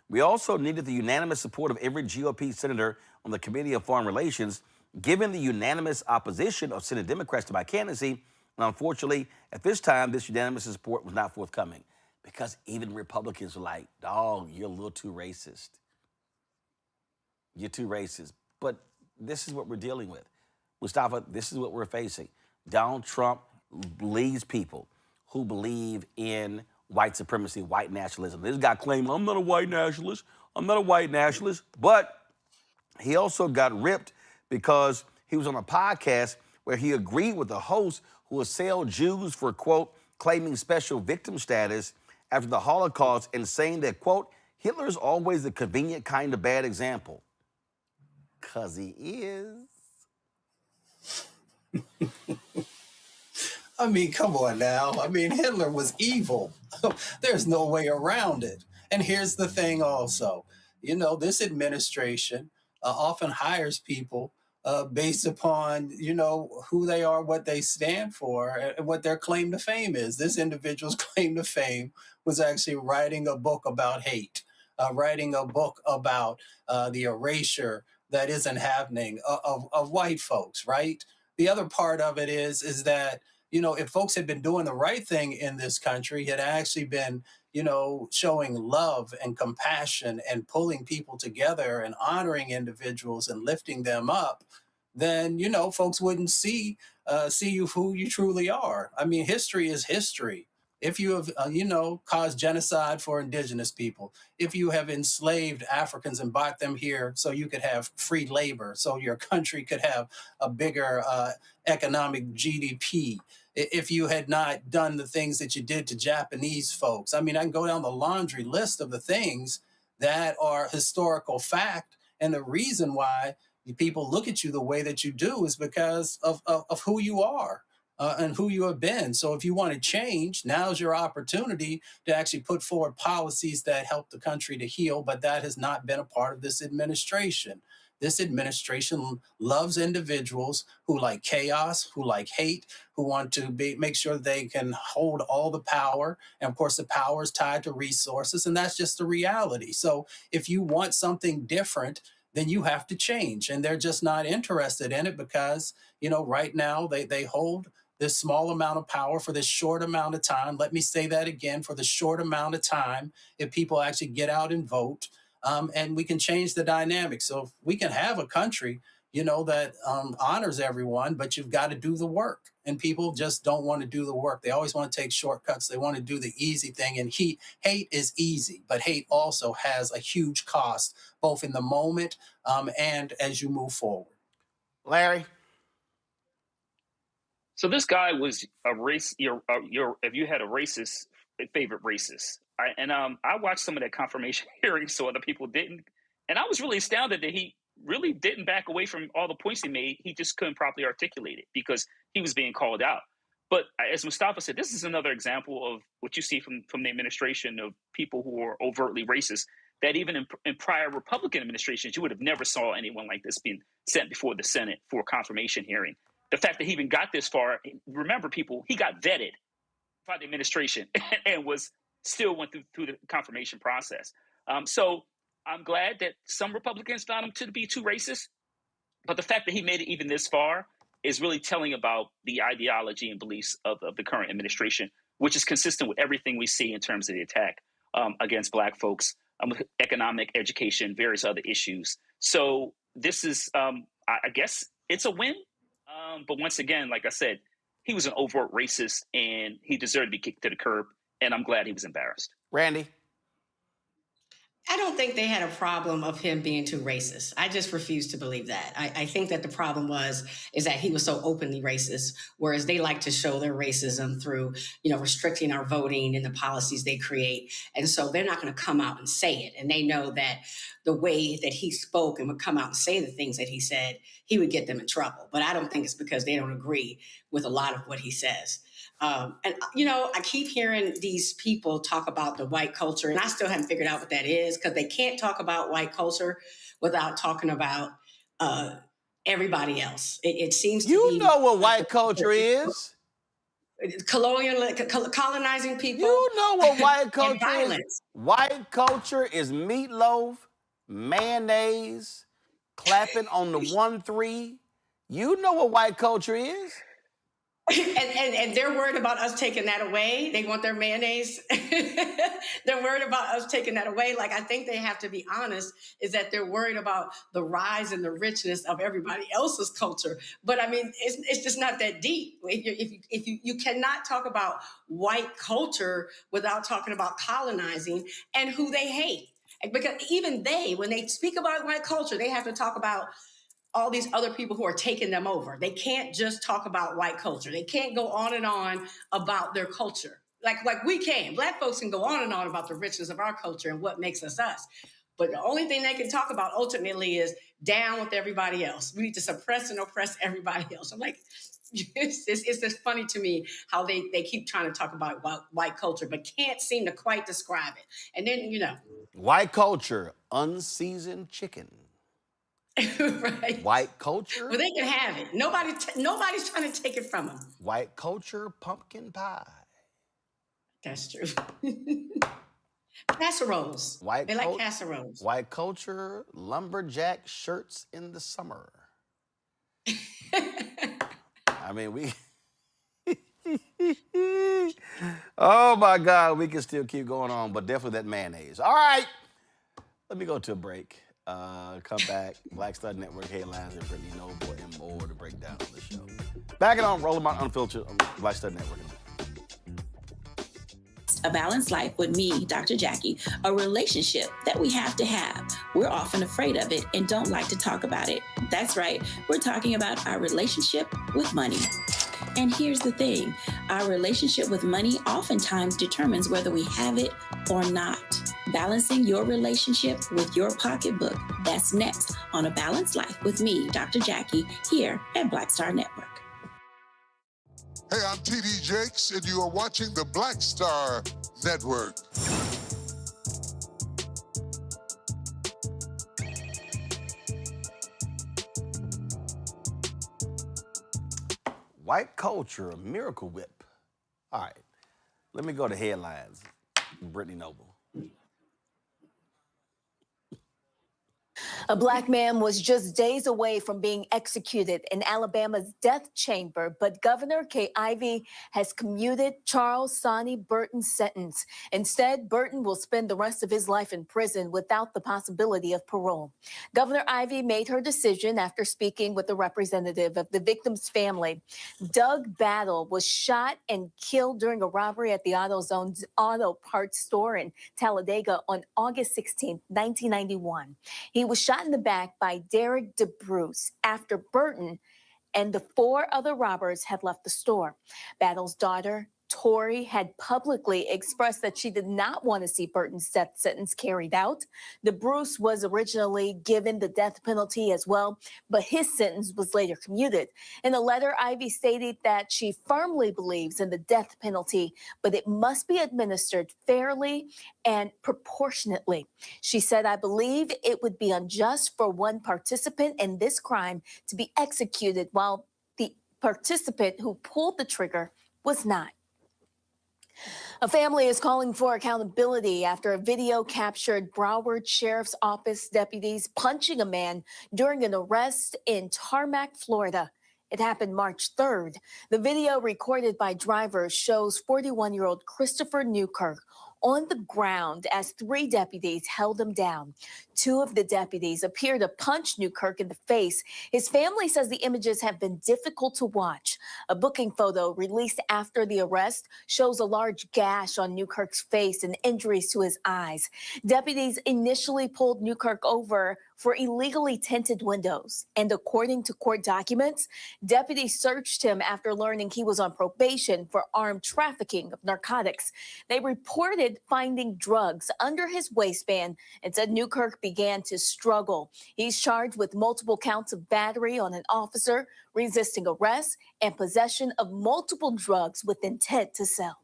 We also needed the unanimous support of every GOP senator on the Committee of Foreign Relations, given the unanimous opposition of Senate Democrats to my candidacy. And unfortunately, at this time, this unanimous support was not forthcoming because even Republicans were like, dog, you're a little too racist. You're too racist. But this is what we're dealing with. Mustafa, this is what we're facing. Donald Trump leads people who believe in white supremacy, white nationalism. This guy claimed, I'm not a white nationalist. I'm not a white nationalist. But he also got ripped because he was on a podcast where he agreed with the host who assailed Jews for, quote, claiming special victim status after the Holocaust and saying that, quote, Hitler is always the convenient kind of bad example. 'Cause he is. I mean, come on now. I mean, Hitler was evil. There's no way around it. And here's the thing also. This administration often hires people based upon, who they are, what they stand for, and what their claim to fame is. This individual's claim to fame was actually writing a book about hate, writing a book about the erasure that isn't happening of white folks, right? The other part of it is that, if folks had been doing the right thing in this country, had actually been, showing love and compassion and pulling people together and honoring individuals and lifting them up, then, folks wouldn't see you for who you truly are. I mean, history is history. If you have, caused genocide for indigenous people, if you have enslaved Africans and brought them here so you could have free labor, so your country could have a bigger economic GDP, if you had not done the things that you did to Japanese folks. I mean, I can go down the laundry list of the things that are historical fact. And the reason why people look at you the way that you do is because of who you are. And who you have been. So if you want to change, now's your opportunity to actually put forward policies that help the country to heal, but that has not been a part of this administration. This administration loves individuals who like chaos, who like hate, who want to make sure they can hold all the power. And of course, the power is tied to resources, and that's just the reality. So if you want something different, then you have to change. And they're just not interested in it because, right now they hold this small amount of power for this short amount of time. Let me say that again, for the short amount of time, if people actually get out and vote, and we can change the dynamic. So if we can have a country, that honors everyone, but you've got to do the work. and people just don't want to do the work. They always want to take shortcuts. They want to do the easy thing, and hate is easy, but hate also has a huge cost, both in the moment and as you move forward. Larry? So this guy was a race. If you had a racist favorite racist, I watched some of that confirmation hearings, so other people didn't, and I was really astounded that he really didn't back away from all the points he made. He just couldn't properly articulate it because he was being called out. But as Mustafa said, this is another example of what you see from the administration of people who are overtly racist. That even in prior Republican administrations, you would have never saw anyone like this being sent before the Senate for a confirmation hearing. The fact that he even got this far, remember, people, he got vetted by the administration and still went through the confirmation process. So I'm glad that some Republicans found him to be too racist, but the fact that he made it even this far is really telling about the ideology and beliefs of the current administration, which is consistent with everything we see in terms of the attack against Black folks, economic, education, various other issues. So this is, I guess it's a win. But once again, like I said, he was an overt racist and he deserved to be kicked to the curb. And I'm glad he was embarrassed. Randy? I don't think they had a problem of him being too racist. I just refuse to believe that. I think that the problem is that he was so openly racist, whereas they like to show their racism through, restricting our voting and the policies they create. And so they're not going to come out and say it. And they know that the way that he spoke and would come out and say the things that he said, he would get them in trouble. But I don't think it's because they don't agree with a lot of what he says. I keep hearing these people talk about the white culture, and I still haven't figured out what that is, because they can't talk about white culture without talking about everybody else. It seems to be... You know what white culture is. Colonizing people. You know what white culture is. White culture is meatloaf, mayonnaise, clapping on the 1-3. You know what white culture is. And they're worried about us taking that away. They want their mayonnaise. They're worried about us taking that away. Like, I think they have to be honest, is that they're worried about the rise and the richness of everybody else's culture. But I mean, it's just not that deep. If you cannot talk about white culture without talking about colonizing and who they hate. Because even when they speak about white culture, they have to talk about all these other people who are taking them over. They can't just talk about white culture. They can't go on and on about their culture. Like we can. Black folks can go on and on about the richness of our culture and what makes us us. But the only thing they can talk about ultimately is down with everybody else. We need to suppress and oppress everybody else. I'm like, it's just funny to me how they keep trying to talk about white culture, but can't seem to quite describe it. And then, White culture, unseasoned chicken. Right. White culture. Well, they can have it. Nobody's trying to take it from them. White culture, pumpkin pie. That's true. Casseroles. They like casseroles. White culture, lumberjack shirts in the summer. I mean, oh my God, we can still keep going on, but definitely that mayonnaise. All right, let me go to a break. Come back. Black Star Network headlines and Brittany Noble and more to break down on the show. Back it on Rolling Martin Unfiltered on Black Star Network. A Balanced Life with me, Dr. Jackie, a relationship that we have to have. We're often afraid of it and don't like to talk about it. That's right. We're talking about our relationship with money. And here's the thing. Our relationship with money oftentimes determines whether we have it or not. Balancing your relationship with your pocketbook. That's next on A Balanced Life with me, Dr. Jackie, here at Black Star Network. Hey, I'm TD Jakes, and you are watching the Black Star Network. White culture, a miracle whip. All right, let me go to headlines. Brittany Noble. A black man was just days away from being executed in Alabama's death chamber, but Governor Kay Ivey has commuted Charles Sonny Burton's sentence. Instead, Burton will spend the rest of his life in prison without the possibility of parole. Governor Ivey made her decision after speaking with a representative of the victim's family. Doug Battle was shot and killed during a robbery at the AutoZone's auto parts store in Talladega on August 16, 1991. He was shot in the back by Derek DeBruce after Burton and the 4 other robbers had left the store. Battle's daughter, Tori, had publicly expressed that she did not want to see Burton's death sentence carried out. DeBruce was originally given the death penalty as well, but his sentence was later commuted. In a letter, Ivey stated that she firmly believes in the death penalty, but it must be administered fairly and proportionately. She said, "I believe it would be unjust for one participant in this crime to be executed while the participant who pulled the trigger was not." A family is calling for accountability after a video captured Broward Sheriff's Office deputies punching a man during an arrest in Tarmac, Florida. It happened March 3rd. The video recorded by drivers shows 41-year-old Christopher Newkirk on the ground as 3 deputies held him down. 2 of the deputies appear to punch Newkirk in the face. His family says the images have been difficult to watch. A booking photo released after the arrest shows a large gash on Newkirk's face and injuries to his eyes. Deputies initially pulled Newkirk over for illegally tinted windows. And according to court documents, deputies searched him after learning he was on probation for armed trafficking of narcotics. They reported finding drugs under his waistband and said Newkirk began to struggle. He's charged with multiple counts of battery on an officer, resisting arrest, and possession of multiple drugs with intent to sell.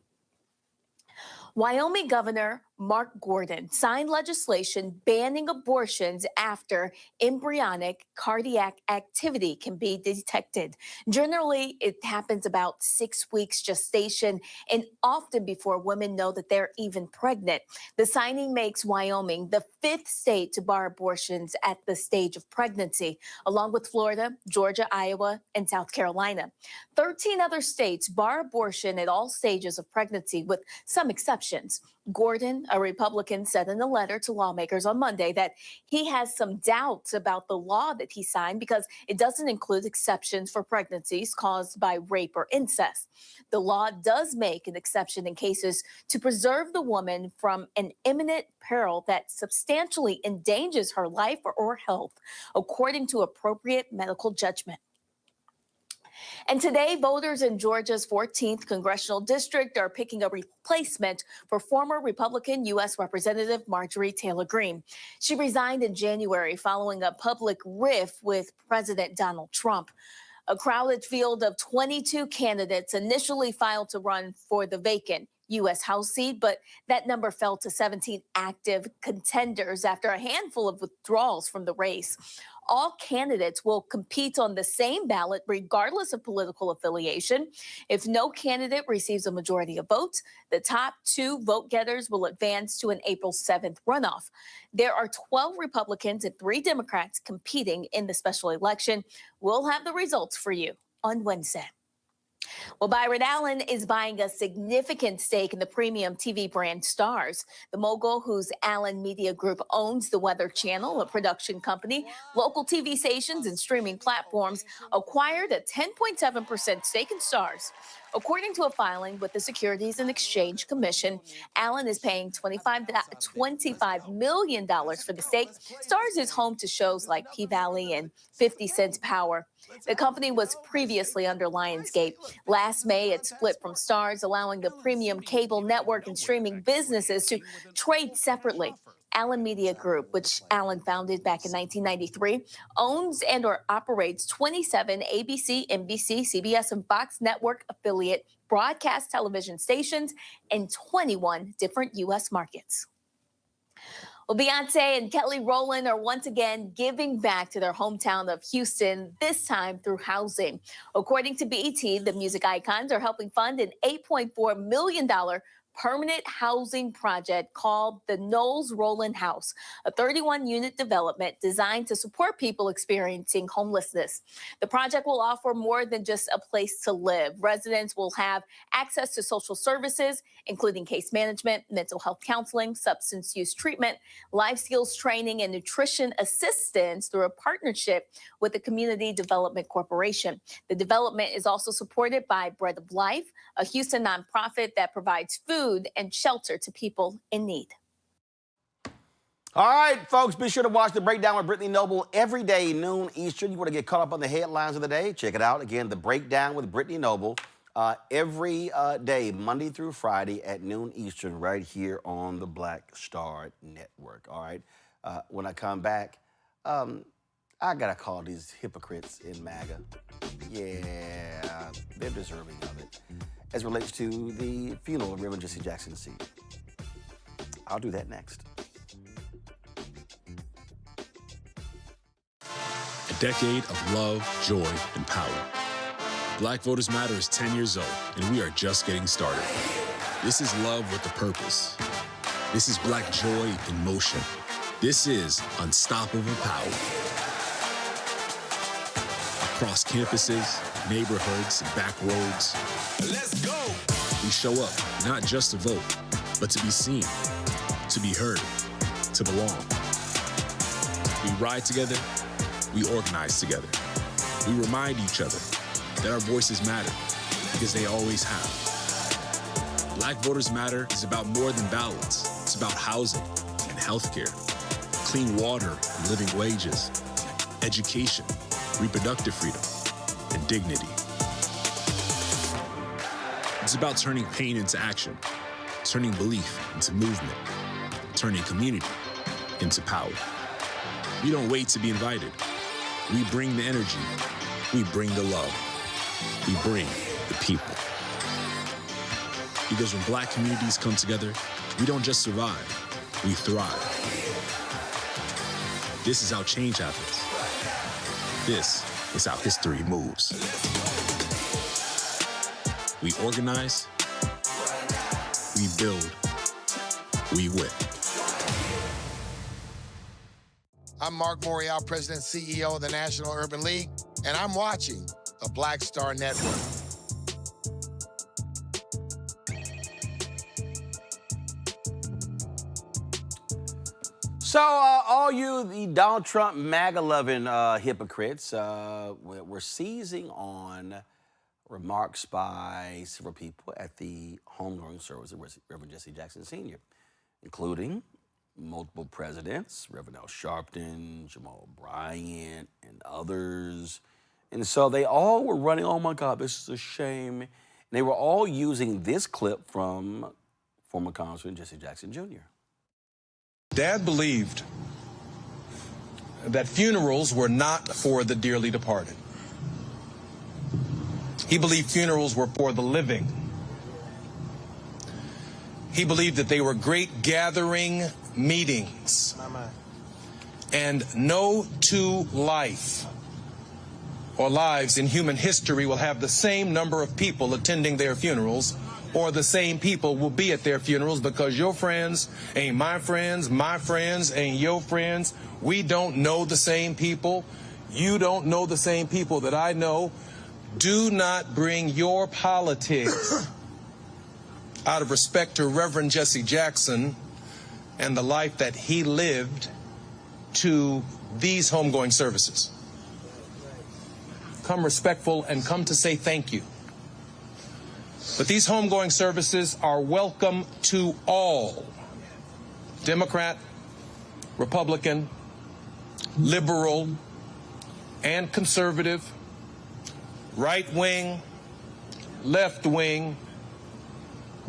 Wyoming Governor Mark Gordon signed legislation banning abortions after embryonic cardiac activity can be detected. Generally, it happens about 6 weeks gestation and often before women know that they're even pregnant. The signing makes Wyoming the 5th state to bar abortions at the stage of pregnancy, along with Florida, Georgia, Iowa, and South Carolina. 13 other states bar abortion at all stages of pregnancy, with some exceptions. Gordon, a Republican, said in a letter to lawmakers on Monday that he has some doubts about the law that he signed because it doesn't include exceptions for pregnancies caused by rape or incest. The law does make an exception in cases to preserve the woman from an imminent peril that substantially endangers her life or health, according to appropriate medical judgment. And today, voters in Georgia's 14th Congressional District are picking a replacement for former Republican U.S. Representative Marjorie Taylor Greene. She resigned in January following a public rift with President Donald Trump. A crowded field of 22 candidates initially filed to run for the vacant U.S. House seat, but that number fell to 17 active contenders after a handful of withdrawals from the race. All candidates will compete on the same ballot regardless of political affiliation. If no candidate receives a majority of votes, the top 2 vote getters will advance to an April 7th runoff. There are 12 Republicans and 3 Democrats competing in the special election. We'll have the results for you on Wednesday. Well, Byron Allen is buying a significant stake in the premium TV brand Starz. The mogul, whose Allen Media Group owns the Weather Channel, a production company, local TV stations, and streaming platforms, acquired a 10.7% stake in Starz. According to a filing with the Securities and Exchange Commission, Allen is paying $25 million for the stake. Starz is home to shows like P-Valley and 50 Cent Power. The company was previously under Lionsgate. Last May, it split from Starz, allowing the premium cable network and streaming businesses to trade separately. Allen Media Group, which Allen founded back in 1993, owns and or operates 27 ABC, NBC, CBS, and Fox network affiliate broadcast television stations in 21 different U.S. markets. Well, Beyonce and Kelly Rowland are once again giving back to their hometown of Houston, this time through housing. According to BET, the music icons are helping fund an $8.4 million permanent housing project called the Knowles Roland House, a 31-unit development designed to support people experiencing homelessness. The project will offer more than just a place to live. Residents will have access to social services, including case management, mental health counseling, substance use treatment, life skills training, and nutrition assistance through a partnership with the Community Development Corporation. The development is also supported by Bread of Life, a Houston nonprofit that provides food and shelter to people in need. All right, folks, be sure to watch The Breakdown with Brittany Noble every day, noon Eastern. You want to get caught up on the headlines of the day? Check it out. Again, The Breakdown with Brittany Noble every day, Monday through Friday at noon Eastern, right here on the Black Star Network. All right, when I come back, I got to call these hypocrites in MAGA. Yeah, they're deserving of it. As it relates to the funeral of Reverend Jackson Sr. I'll do that next. A decade of love, joy, and power. Black Voters Matter is 10 years old, and we are just getting started. This is love with a purpose. This is Black joy in motion. This is unstoppable power. Across campuses, neighborhoods, and back roads. Let's go! We show up, not just to vote, but to be seen, to be heard, to belong. We ride together, we organize together. We remind each other that our voices matter, because they always have. Black Voters Matter is about more than ballots. It's about housing and healthcare, clean water and living wages, education, reproductive freedom, and dignity. It's about turning pain into action, turning belief into movement, turning community into power. We don't wait to be invited. We bring the energy. We bring the love. We bring the people. Because when Black communities come together, we don't just survive, we thrive. This is how change happens. This is how history moves. We organize, we build, we win. I'm Mark Morial, President and CEO of the National Urban League, and I'm watching the Black Star Network. So, all you the Donald Trump MAGA-loving hypocrites, we're seizing on remarks by several people at the homegoing service of Reverend Jackson Sr., including multiple presidents, Reverend Al Sharpton, Jamal Bryant, and others. And so they all were running, oh my God, this is a shame. And they were all using this clip from former Congressman Jesse Jackson Jr. Dad believed that funerals were not for the dearly departed. He believed funerals were for the living. He believed that they were great gathering meetings. And no two lives in human history will have the same number of people attending their funerals, or the same people will be at their funerals, because your friends ain't my friends ain't your friends. We don't know the same people. You don't know the same people that I know. Do not bring your politics out of respect to Reverend Jesse Jackson and the life that he lived to these homegoing services. Come respectful and come to say thank you. But these homegoing services are welcome to all. Democrat, Republican, liberal, and conservative, right wing, left wing,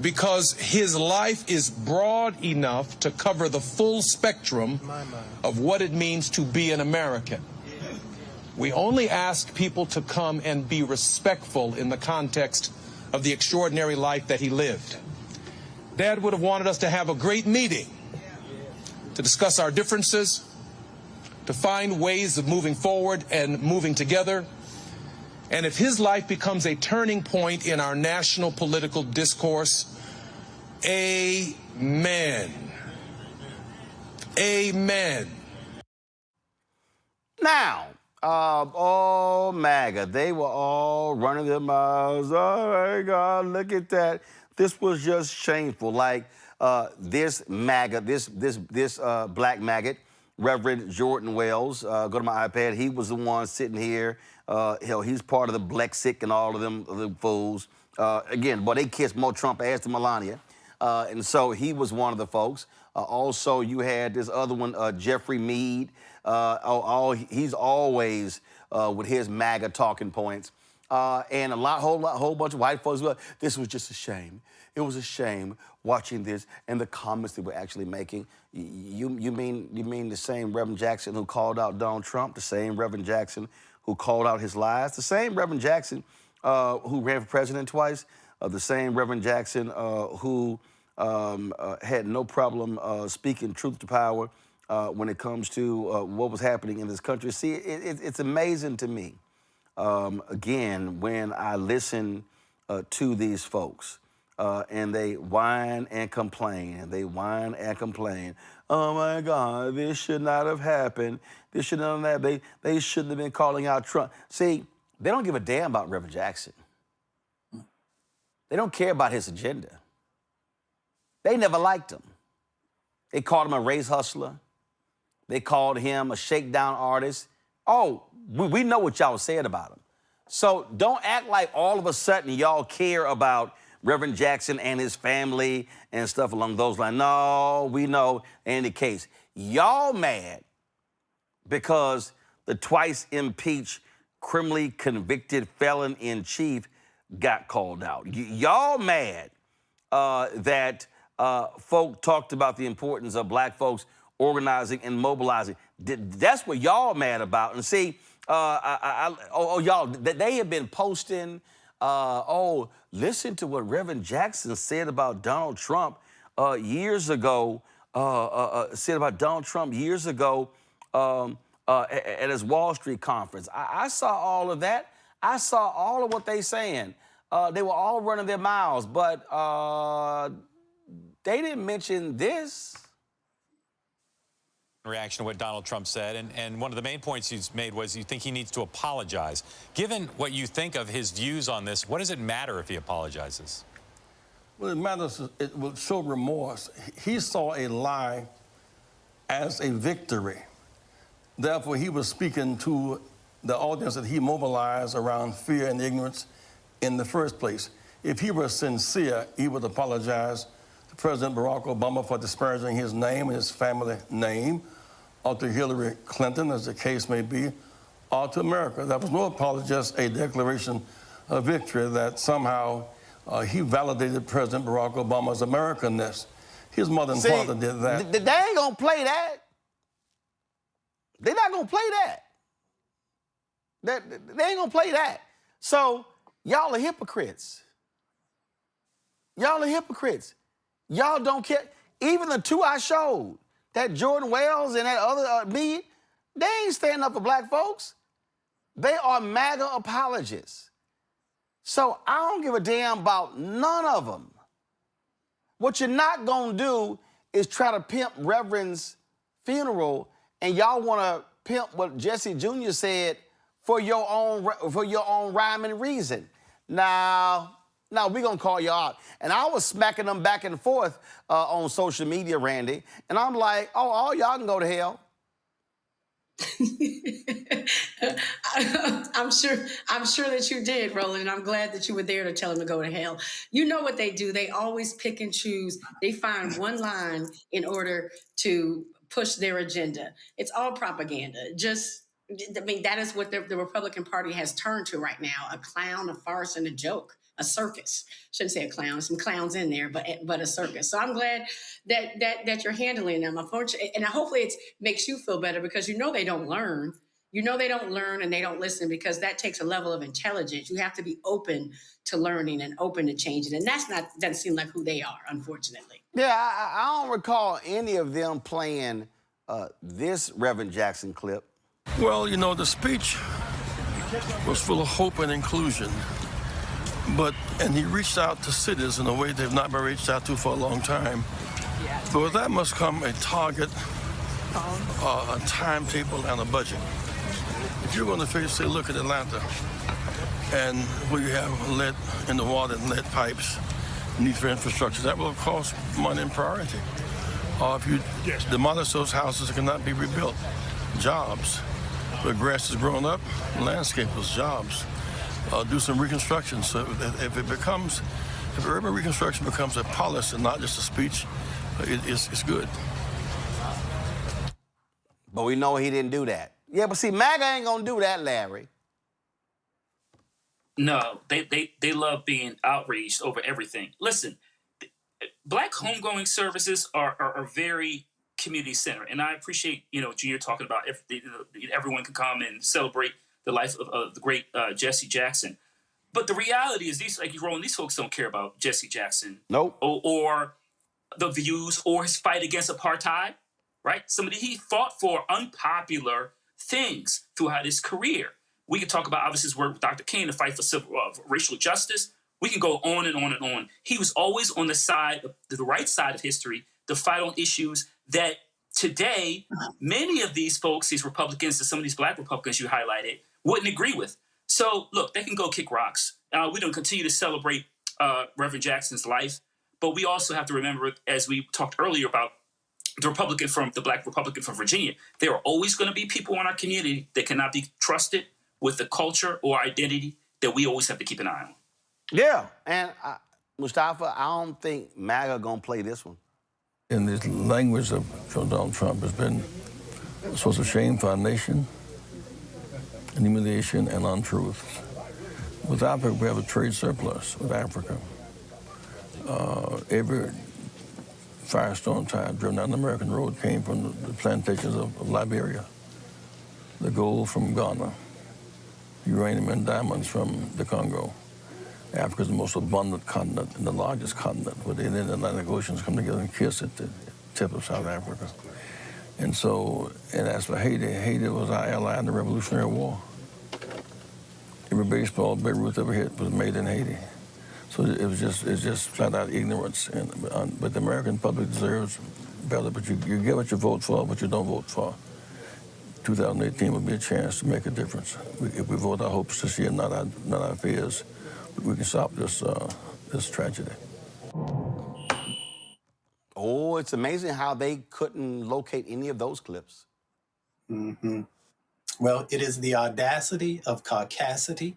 because his life is broad enough to cover the full spectrum of what it means to be an American. We only ask people to come and be respectful in the context of the extraordinary life that he lived. Dad would have wanted us to have a great meeting to discuss our differences, to find ways of moving forward and moving together. And if his life becomes a turning point in our national political discourse Amen. Amen. Now, oh, MAGA, they were all running their mouths. Oh, my God, look at that. This was just shameful. Like this MAGA, this black maggot, Reverend Jordan Wells, go to my iPad, he was the one sitting here. Hell, he's part of the Blexic and all of them fools. Again, boy, they kissed more Trump ass than Melania. And so he was one of the folks. Also, you had this other one, Jeffrey Meade. He's always with his MAGA talking points. And whole bunch of white folks. This was just a shame. It was a shame watching this and the comments they were actually making. You mean the same Reverend Jackson who called out Donald Trump, the same Reverend Jackson who called out his lies, the same Reverend Jackson who ran for president twice, the same Reverend Jackson who had no problem speaking truth to power when it comes to what was happening in this country. See, it's amazing to me, again, when I listen to these folks and they whine and complain, and they whine and complain. Oh, my God, this should not have happened. This should not have happened. They shouldn't have been calling out Trump. See, they don't give a damn about Reverend Jackson. They don't care about his agenda. They never liked him. They called him a race hustler. They called him a shakedown artist. Oh, we know what y'all said about him. So don't act like all of a sudden y'all care about Reverend Jackson and his family and stuff along those lines. No, we know in the case. Y'all mad because the twice-impeached, criminally convicted felon-in-chief got called out. Y'all mad that folk talked about the importance of black folks organizing and mobilizing. That's what y'all mad about. And see, y'all, they have been posting, listen to what Reverend Jackson said about Donald Trump years ago, at his Wall Street conference. I saw all of that. I saw all of what they saying. They were all running their mouths, but they didn't mention this. Reaction to what Donald Trump said, and one of the main points he's made was you think he needs to apologize. Given what you think of his views on this, what does it matter if he apologizes? Well, it matters, it will show remorse. He saw a lie as a victory. Therefore, he was speaking to the audience that he mobilized around fear and ignorance in the first place. If he were sincere, he would apologize to President Barack Obama for disparaging his name and his family name, or to Hillary Clinton, as the case may be, or to America. That was no apology, just a declaration of victory that somehow he validated President Barack Obama's Americanness. His mother and father did that. They ain't gonna play that. They're not gonna play that. They ain't gonna play that. So y'all are hypocrites. Y'all are hypocrites. Y'all don't care. Even the two I showed, that Jordan Wells and that other Meade, they ain't standing up for black folks. They are MAGA apologists. So I don't give a damn about none of them. What you're not gonna do is try to pimp Reverend's funeral, and y'all wanna pimp what Jesse Jr. said for your own rhyme and reason. Now we're gonna call you out. And I was smacking them back and forth on social media, Randy, and I'm like, oh, all y'all can go to hell. I'm sure that you did, Roland, and I'm glad that you were there to tell them to go to hell. You know what they do. They always pick and choose. They find one line in order to push their agenda. It's all propaganda. That is what the Republican Party has turned to right now, a clown, a farce, and a joke. A circus. Shouldn't say a clown. Some clowns in there, but a circus. So I'm glad that you're handling them. Unfortunately, and hopefully it makes you feel better, because you know they don't learn. You know they don't learn and they don't listen, because that takes a level of intelligence. You have to be open to learning and open to changing, and doesn't seem like who they are, unfortunately. Yeah, I don't recall any of them playing this Reverend Jackson clip. Well, you know, the speech was full of hope and inclusion. And he reached out to cities in a way they've not been reached out to for a long time. But with that must come a target, a timetable, and a budget. If you're going to say, look at Atlanta, and where you have lead in the water and lead pipes, need for infrastructure, that will cost money and priority. Or if you demolish those houses, it cannot be rebuilt. Jobs. Where grass is growing up, landscapers, jobs. Do some reconstruction. So if urban reconstruction becomes a policy, not just a speech, it's good. But we know he didn't do that. Yeah, but see, MAGA ain't gonna do that, Larry. No, they love being outraged over everything. Listen, Black homegoing services are very community centered, and I appreciate Junior talking about if everyone can come and celebrate the life of the great Jesse Jackson. But the reality is, these folks don't care about Jesse Jackson, nope, or the views or his fight against apartheid. Right, he fought for unpopular things throughout his career. We can talk about, obviously, his work with Dr. King to fight for racial justice. We can go on and on and on. He was always on the right side of history to fight on issues that today, many of these folks, these Republicans, and some of these Black Republicans you highlighted, wouldn't agree with. So, look, they can go kick rocks. We don't continue to celebrate Reverend Jackson's life, but we also have to remember, as we talked earlier about the Black Republican from Virginia, there are always going to be people in our community that cannot be trusted with the culture or identity that we always have to keep an eye on. Yeah, and Mustafa, I don't think MAGA gonna play this one. In this language of Donald Trump has been a source of shame for our nation, and humiliation and untruth. With Africa, we have a trade surplus with Africa. Every Firestone time driven down the American road came from the plantations of Liberia, the gold from Ghana, uranium and diamonds from the Congo. Africa is the most abundant continent and the largest continent, where the Indian and Atlantic Oceans come together and kiss at the tip of South Africa. And as for Haiti, Haiti was our ally in the Revolutionary War. Every baseball Babe Ruth ever hit was made in Haiti. So it's just flat out ignorance. But the American public deserves better. But you get what you vote for, what you don't vote for. 2018 would be a chance to make a difference. If we vote our hopes this year, not our fears, we can stop this tragedy. Oh, it's amazing how they couldn't locate any of those clips. Mm-hmm. Well, it is the audacity of caucasity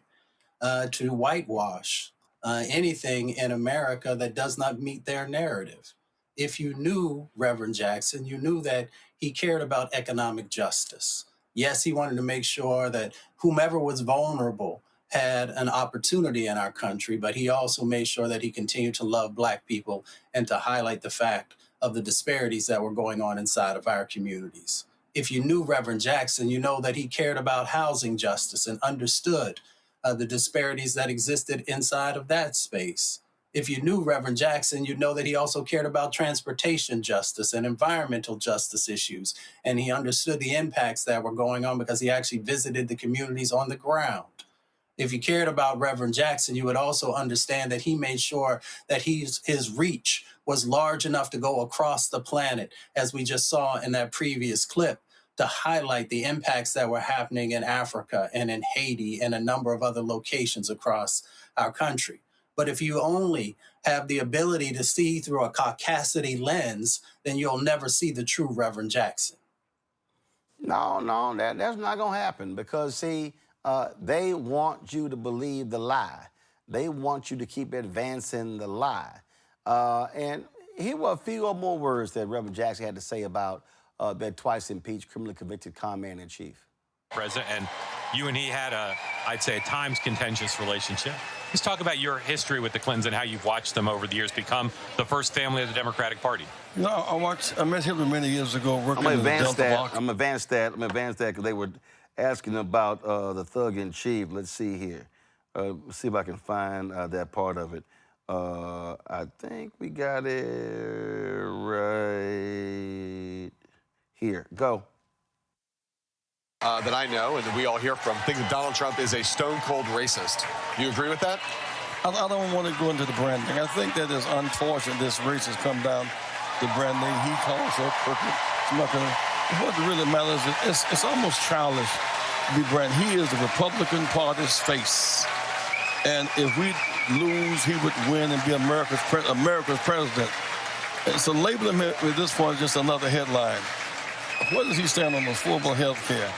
to whitewash anything in America that does not meet their narrative. If you knew Reverend Jackson, you knew that he cared about economic justice. Yes, he wanted to make sure that whomever was vulnerable had an opportunity in our country, but he also made sure that he continued to love Black people and to highlight the fact of the disparities that were going on inside of our communities. If you knew Reverend Jackson, you know that he cared about housing justice and understood the disparities that existed inside of that space. If you knew Reverend Jackson, you know that he also cared about transportation justice and environmental justice issues. And he understood the impacts that were going on because he actually visited the communities on the ground. If you cared about Reverend Jackson, you would also understand that he made sure that his reach was large enough to go across the planet, as we just saw in that previous clip, to highlight the impacts that were happening in Africa and in Haiti and a number of other locations across our country. But if you only have the ability to see through a caucasity lens, then you'll never see the true Reverend Jackson. No, that's not going to happen because, see, they want you to believe the lie. They want you to keep advancing the lie. And here were a few more words that Reverend Jackson had to say about that twice-impeached, criminally convicted commander-in-chief. President, and you and he had I'd say, a times contentious relationship. Let's talk about your history with the Clintons and how you've watched them over the years become the first family of the Democratic Party. You know, I met Hillary many years ago working in the Delta Block. I'm advance that because they were asking about the thug-in-chief. Let's see here. Let's see if I can find that part of it. I think we got it right here. Go. That I know and that we all hear from think that Donald Trump is a stone-cold racist. Do you agree with that? I don't want to go into the branding. I think that is unfortunate this race has come down to branding. He calls her crooked. What really matters is it's almost childish to be branded. He is the Republican Party's face. And if we lose, he would win and be America's president. And so labeling him at this point is just another headline. Where does he stand on affordable health care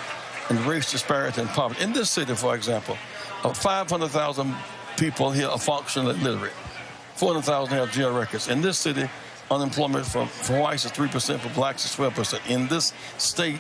and race disparity and poverty? In this city, for example, 500,000 people here are functionally illiterate. 400,000 have jail records. In this city, unemployment for whites is 3%, for blacks is 12%. In this state,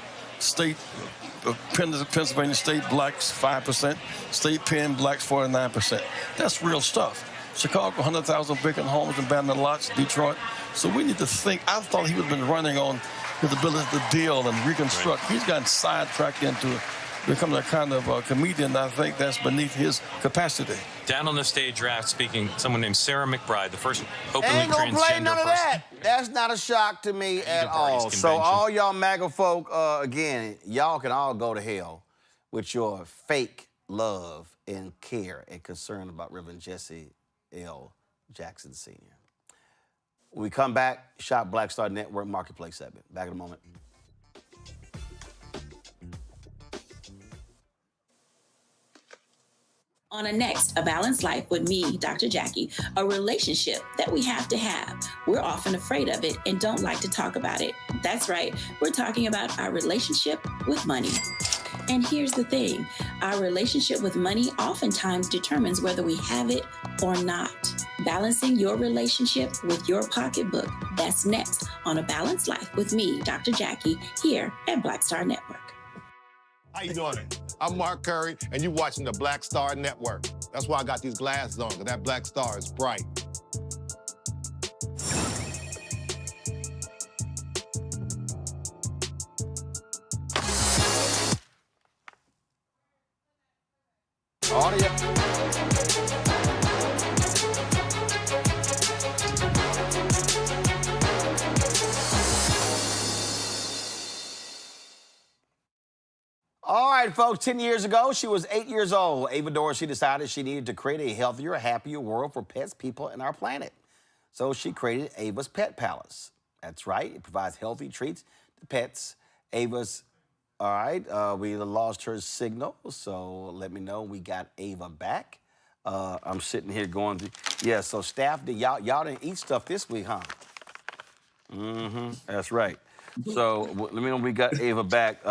Pennsylvania state, blacks 5%, state Penn, blacks 49%. That's real stuff. Chicago, 100,000 vacant homes and abandoned lots, Detroit. So we need to think. I thought he would have been running on his ability to deal and reconstruct. Right. He's gotten sidetracked into becoming a kind of comedian. I think that's beneath his capacity. Down on the stage draft speaking, someone named Sarah McBride, the first openly Ain't gonna play transgender none of person. that. That's not a shock to me at all. So all y'all MAGA folk, again, y'all can all go to hell with your fake love and care and concern about Reverend Jesse L. Jackson Sr. When we come back, Shop Black Star Network Marketplace segment. Back in a moment. On a next, A Balanced Life with me, Dr. Jackie, a relationship that we have to have. We're often afraid of it and don't like to talk about it. That's right, we're talking about our relationship with money. And here's the thing, our relationship with money oftentimes determines whether we have it or not. Balancing your relationship with your pocketbook. That's next on A Balanced Life with me, Dr. Jackie, here at Black Star Network. How you doing? I'm Mark Curry, and you're watching the Black Star Network. That's why I got these glasses on, because that black star is bright. Audio. All right, folks, 10 years ago, she was 8 years old. Ava Dorsey decided she needed to create a healthier, happier world for pets, people, and our planet. So she created Ava's Pet Palace. That's right, it provides healthy treats to pets. Ava's, all right, we lost her signal, so let me know we got Ava back. I'm sitting here going, yeah, so staff, y'all didn't eat stuff this week, huh? Mm-hmm, that's right. So let me know we got Ava back.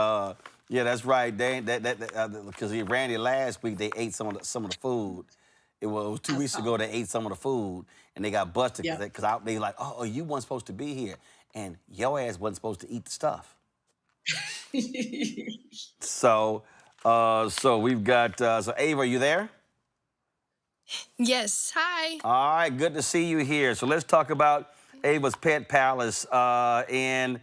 Yeah, that's right. They because Randy last week they ate some of the food. It was 2 weeks ago they ate some of the food and they got busted because they like, oh, you weren't supposed to be here and your ass wasn't supposed to eat the stuff. So we've got so Ava, are you there? Yes. Hi. All right, good to see you here. So let's talk about Ava's Pet Palace and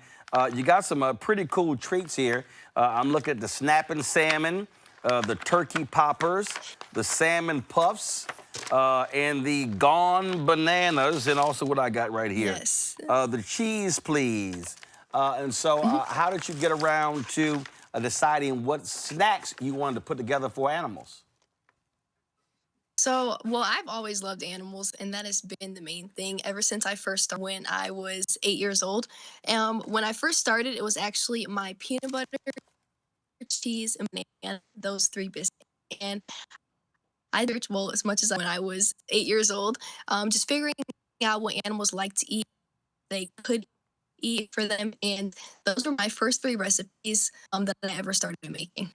you got some pretty cool treats here. I'm looking at the snapping salmon, the turkey poppers, the salmon puffs, and the gone bananas, and also what I got right here. Yes. The cheese, please. And so how did you get around to deciding what snacks you wanted to put together for animals? So, well, I've always loved animals, and that has been the main thing ever since I first started when I was 8 years old. When I first started, it was actually my peanut butter, cheese, and banana, those three biscuits. And I did, well, as much as when I was 8 years old, just figuring out what animals like to eat, they could eat for them. And those were my first three recipes that I ever started making.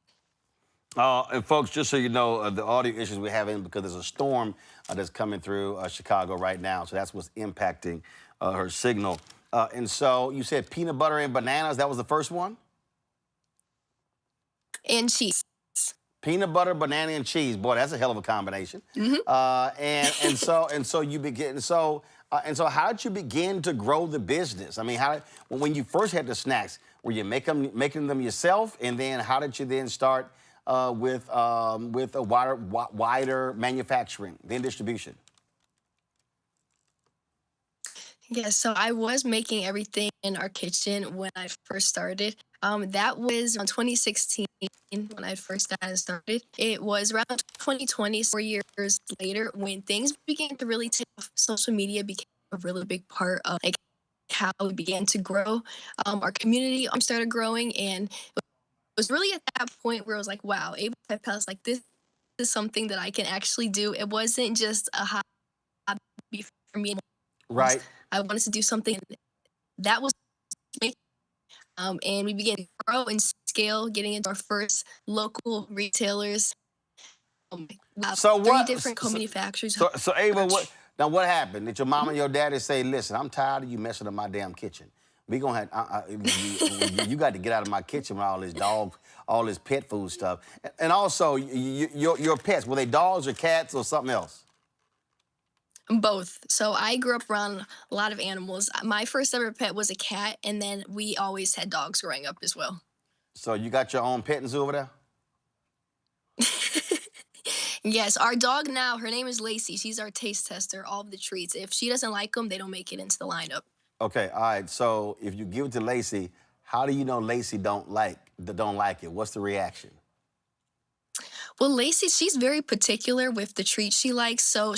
And folks, just so you know, the audio issues we're having because there's a storm that's coming through Chicago right now. So that's what's impacting her signal. And so you said peanut butter and bananas. That was the first one? And cheese. Peanut butter, banana, and cheese. Boy, that's a hell of a combination. And so you begin. So how did you begin to grow the business? I mean, when you first had the snacks, were you making them yourself? And then how did you then start with a wider manufacturing, then distribution? Yeah, so I was making everything in our kitchen when I first started. That was around 2016 when I first got started. It was around 2020, 4 years later, when things began to really take off. Social media became a really big part of like how we began to grow. Our community started growing, and it was really at that point where it was like, wow, Able Pet Palace, like this is something that I can actually do. It wasn't just a hobby for me. Right. I wanted to do something that was me. And we began to grow and scale, getting into our first local retailers. So 3 what? different co-manufacturers. So Ava, what happened? Did your mom and your daddy say, "Listen, I'm tired of you messing up my damn kitchen. We gonna have you got to get out of my kitchen with all this pet food stuff, and also your pets, were they dogs or cats or something else?" Both. So I grew up around a lot of animals. My first ever pet was a cat, and then we always had dogs growing up as well. So you got your own petting zoo over there? Yes, our dog now, her name is Lacey. She's our taste tester, all of the treats. If she doesn't like them, they don't make it into the lineup. Okay, all right. So if you give it to Lacey, how do you know Lacey don't like it? What's the reaction? Well, Lacey, she's very particular with the treat she likes. So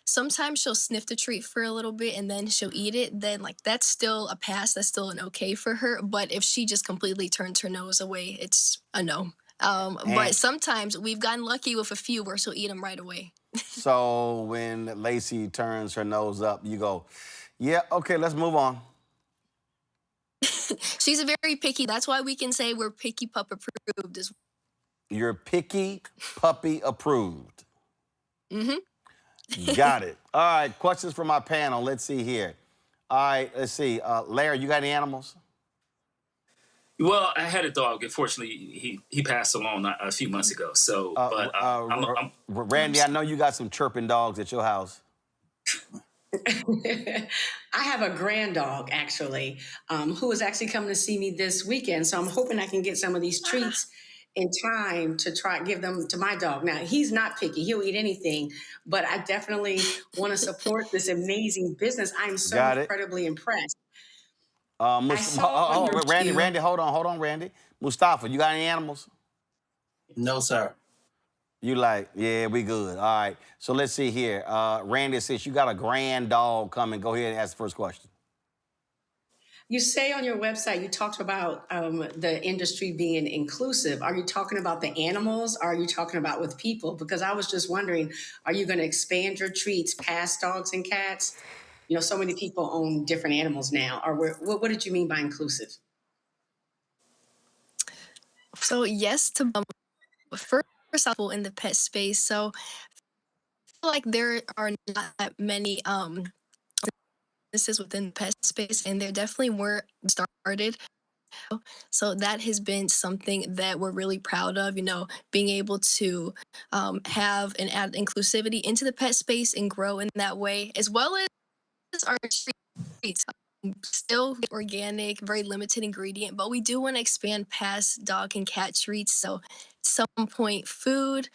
sometimes she'll sniff the treat for a little bit and then she'll eat it. Then like that's still a pass. That's still an okay for her. But if she just completely turns her nose away, it's a no. But sometimes we've gotten lucky with a few where she'll eat them right away. So when Lacey turns her nose up, you go, yeah, okay, let's move on. She's a very picky. That's why we can say we're picky pup approved as well. You're picky puppy approved. Mm-hmm. Got it. All right, questions from my panel. Let's see here. All right, let's see. Larry, you got any animals? Well, I had a dog. Unfortunately, he passed along a few months ago. So, Randy, I know you got some chirping dogs at your house. I have a grand dog, actually, who is actually coming to see me this weekend. So I'm hoping I can get some of these treats in time to give them to my dog. Now, he's not picky. He'll eat anything, but I definitely want to support this amazing business. I'm so incredibly impressed. Randy, hold on, Randy. Mustafa, you got any animals? No, sir. You like, yeah, we good. All right. So let's see here. Randy, since you got a grand dog coming, go ahead and ask the first question. You say on your website, you talked about the industry being inclusive. Are you talking about the animals? Or are you talking about with people? Because I was just wondering, are you going to expand your treats past dogs and cats? You know, so many people own different animals now. Or what did you mean by inclusive? So yes, to first in the pet space. So I feel like there are not that many businesses within the pet space, and there definitely were started. So that has been something that we're really proud of, you know, being able to have and add inclusivity into the pet space and grow in that way, as well as our treats. Still organic, very limited ingredient, but we do want to expand past dog and cat treats. So at some point, food,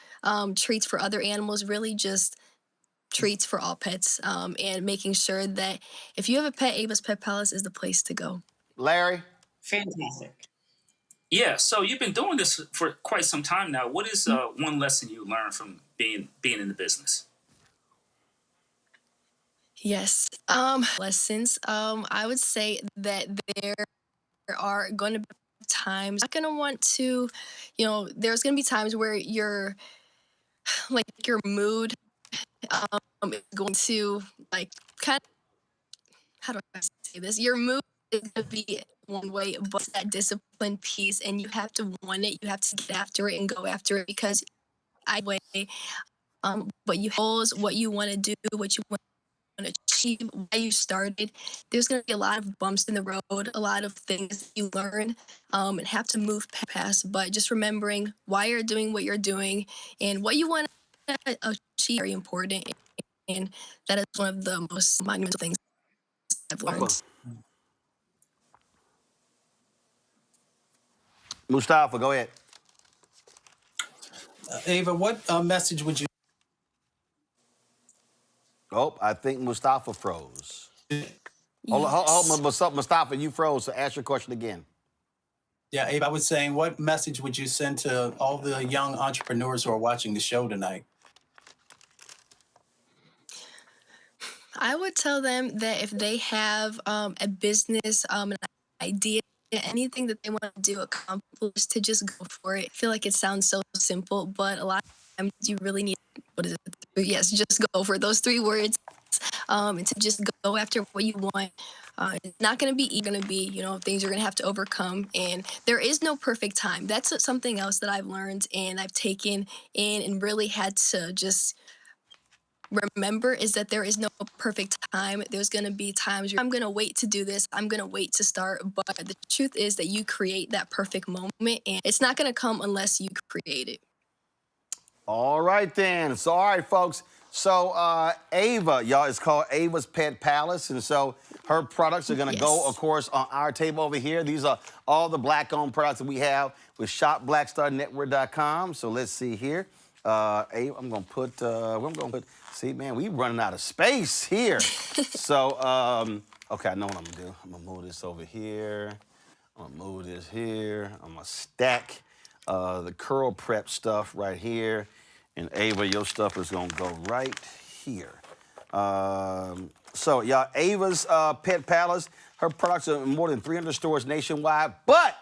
treats for other animals, really just treats for all pets, and making sure that if you have a pet, Ava's Pet Palace is the place to go. Larry? Fantastic. Yeah, so you've been doing this for quite some time now. What is one lesson you learned from being in the business? Yes. Lessons. I would say that there are going to be times not going to want to, you know, there's going to be times where your mood is going to like kind of, how do I say this? Your mood is going to be one way, but that discipline piece, and you have to want it. You have to get after it and go after it because what you goals, what you want to do, what you want to achieve, why you started. There's going to be a lot of bumps in the road, a lot of things you learn and have to move past. But just remembering why you're doing what you're doing and what you want to achieve is very important. And that is one of the most monumental things I've learned. Mustafa, go ahead. Ava, what message would you? Oh, I think Mustafa froze. Hold on, Mustafa, you froze, so ask your question again. Yeah, Abe, I was saying, what message would you send to all the young entrepreneurs who are watching the show tonight? I would tell them that if they have a business, an idea, anything that they want to do, accomplish, to just go for it. I feel like it sounds so simple, but a lot of times you really need, what is it? Yes, just go for those 3 words, and to just go after what you want. It's not going to be easy, going to be, things you're going to have to overcome. And there is no perfect time. That's something else that I've learned and I've taken in and really had to just remember, is that there is no perfect time. There's going to be times I'm going to wait to do this. I'm going to wait to start. But the truth is that you create that perfect moment, and it's not going to come unless you create it. All right, then. So, all right, folks. So, Ava, y'all, it's called Ava's Pet Palace. And so her products are going to go, of course, on our table over here. These are all the Black-owned products that we have with shopblackstarnetwork.com. So let's see here. Ava, I'm going to put, see, man, we running out of space here. So, okay, I know what I'm going to do. I'm going to move this over here. I'm going to move this here. I'm going to stack the curl prep stuff right here. And Ava, your stuff is gonna go right here. So, y'all, Ava's Pet Palace, her products are in more than 300 stores nationwide, but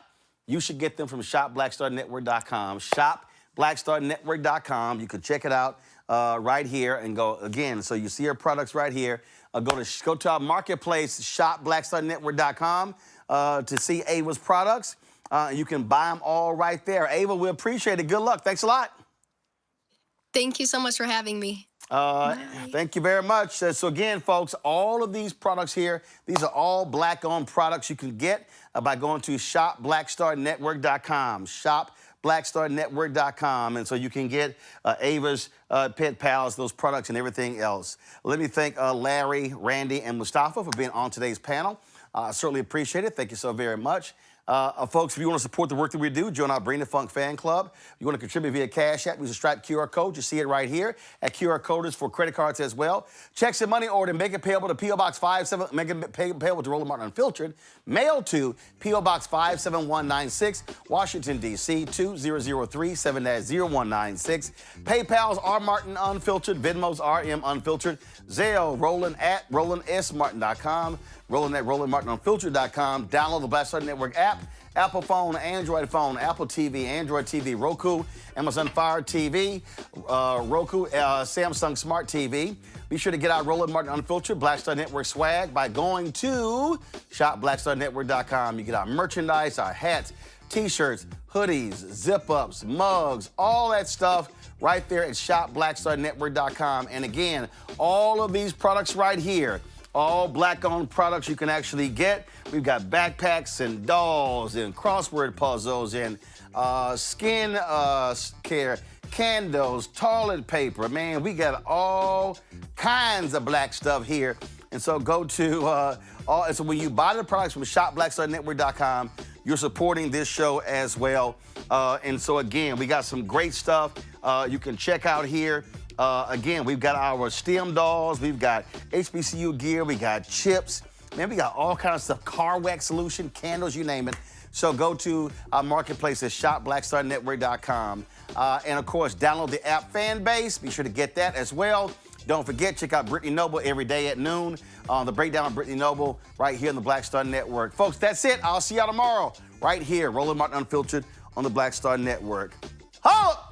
you should get them from shopblackstarnetwork.com. Shopblackstarnetwork.com. You can check it out right here and go again. So you see her products right here. Go to our marketplace, shopblackstarnetwork.com, to see Ava's products. You can buy them all right there. Ava, we appreciate it. Good luck. Thanks a lot. Thank you so much for having me. Thank you very much. So again, folks, all of these products here, these are all Black-owned products you can get by going to shopblackstarnetwork.com. Shopblackstarnetwork.com. And so you can get Ava's Pet Pals, those products and everything else. Let me thank Larry, Randy, and Mustafa for being on today's panel. I certainly appreciate it. Thank you so very much. Folks, if you want to support the work that we do, join our Bring the Funk fan club. If you want to contribute via Cash App, use a Stripe QR code. You see it right here. That QR code is for credit cards as well. Checks and money order, make it payable to P.O. Box 57, make it payable to Roland Martin Unfiltered. Mail to P.O. Box 57196, Washington, D.C. 20037-0196. PayPal's R Martin Unfiltered. Venmo's RM Unfiltered. Zelle, Roland at RolandSMartin.com. Roland at RolandMartinUnfiltered.com. Download the Black Star Network app. Apple phone, Android phone, Apple TV, Android TV, Roku, Amazon Fire TV, Roku, Samsung Smart TV. Be sure to get our Roland Martin Unfiltered Black Star Network swag by going to shopblackstarnetwork.com. You get our merchandise, our hats, T-shirts, hoodies, zip-ups, mugs, all that stuff right there at shopblackstarnetwork.com. And again, all of these products right here, all Black-owned products you can actually get. We've got backpacks and dolls and crossword puzzles and skin care, candles, toilet paper. Man, we got all kinds of Black stuff here. And so go to, so when you buy the products from shopblackstarnetwork.com, you're supporting this show as well. And so again, we got some great stuff you can check out here. Again, we've got our STEM dolls, we've got HBCU gear, we got chips, man, we got all kinds of stuff, car wax solution, candles, you name it. So go to our marketplace at shopblackstarnetwork.com. And of course, download the app Fanbase. Be sure to get that as well. Don't forget, check out Brittany Noble every day at noon on the breakdown of Brittany Noble right here on the Black Star Network. Folks, that's it. I'll see y'all tomorrow right here, Roland Martin Unfiltered on the Black Star Network. Holla!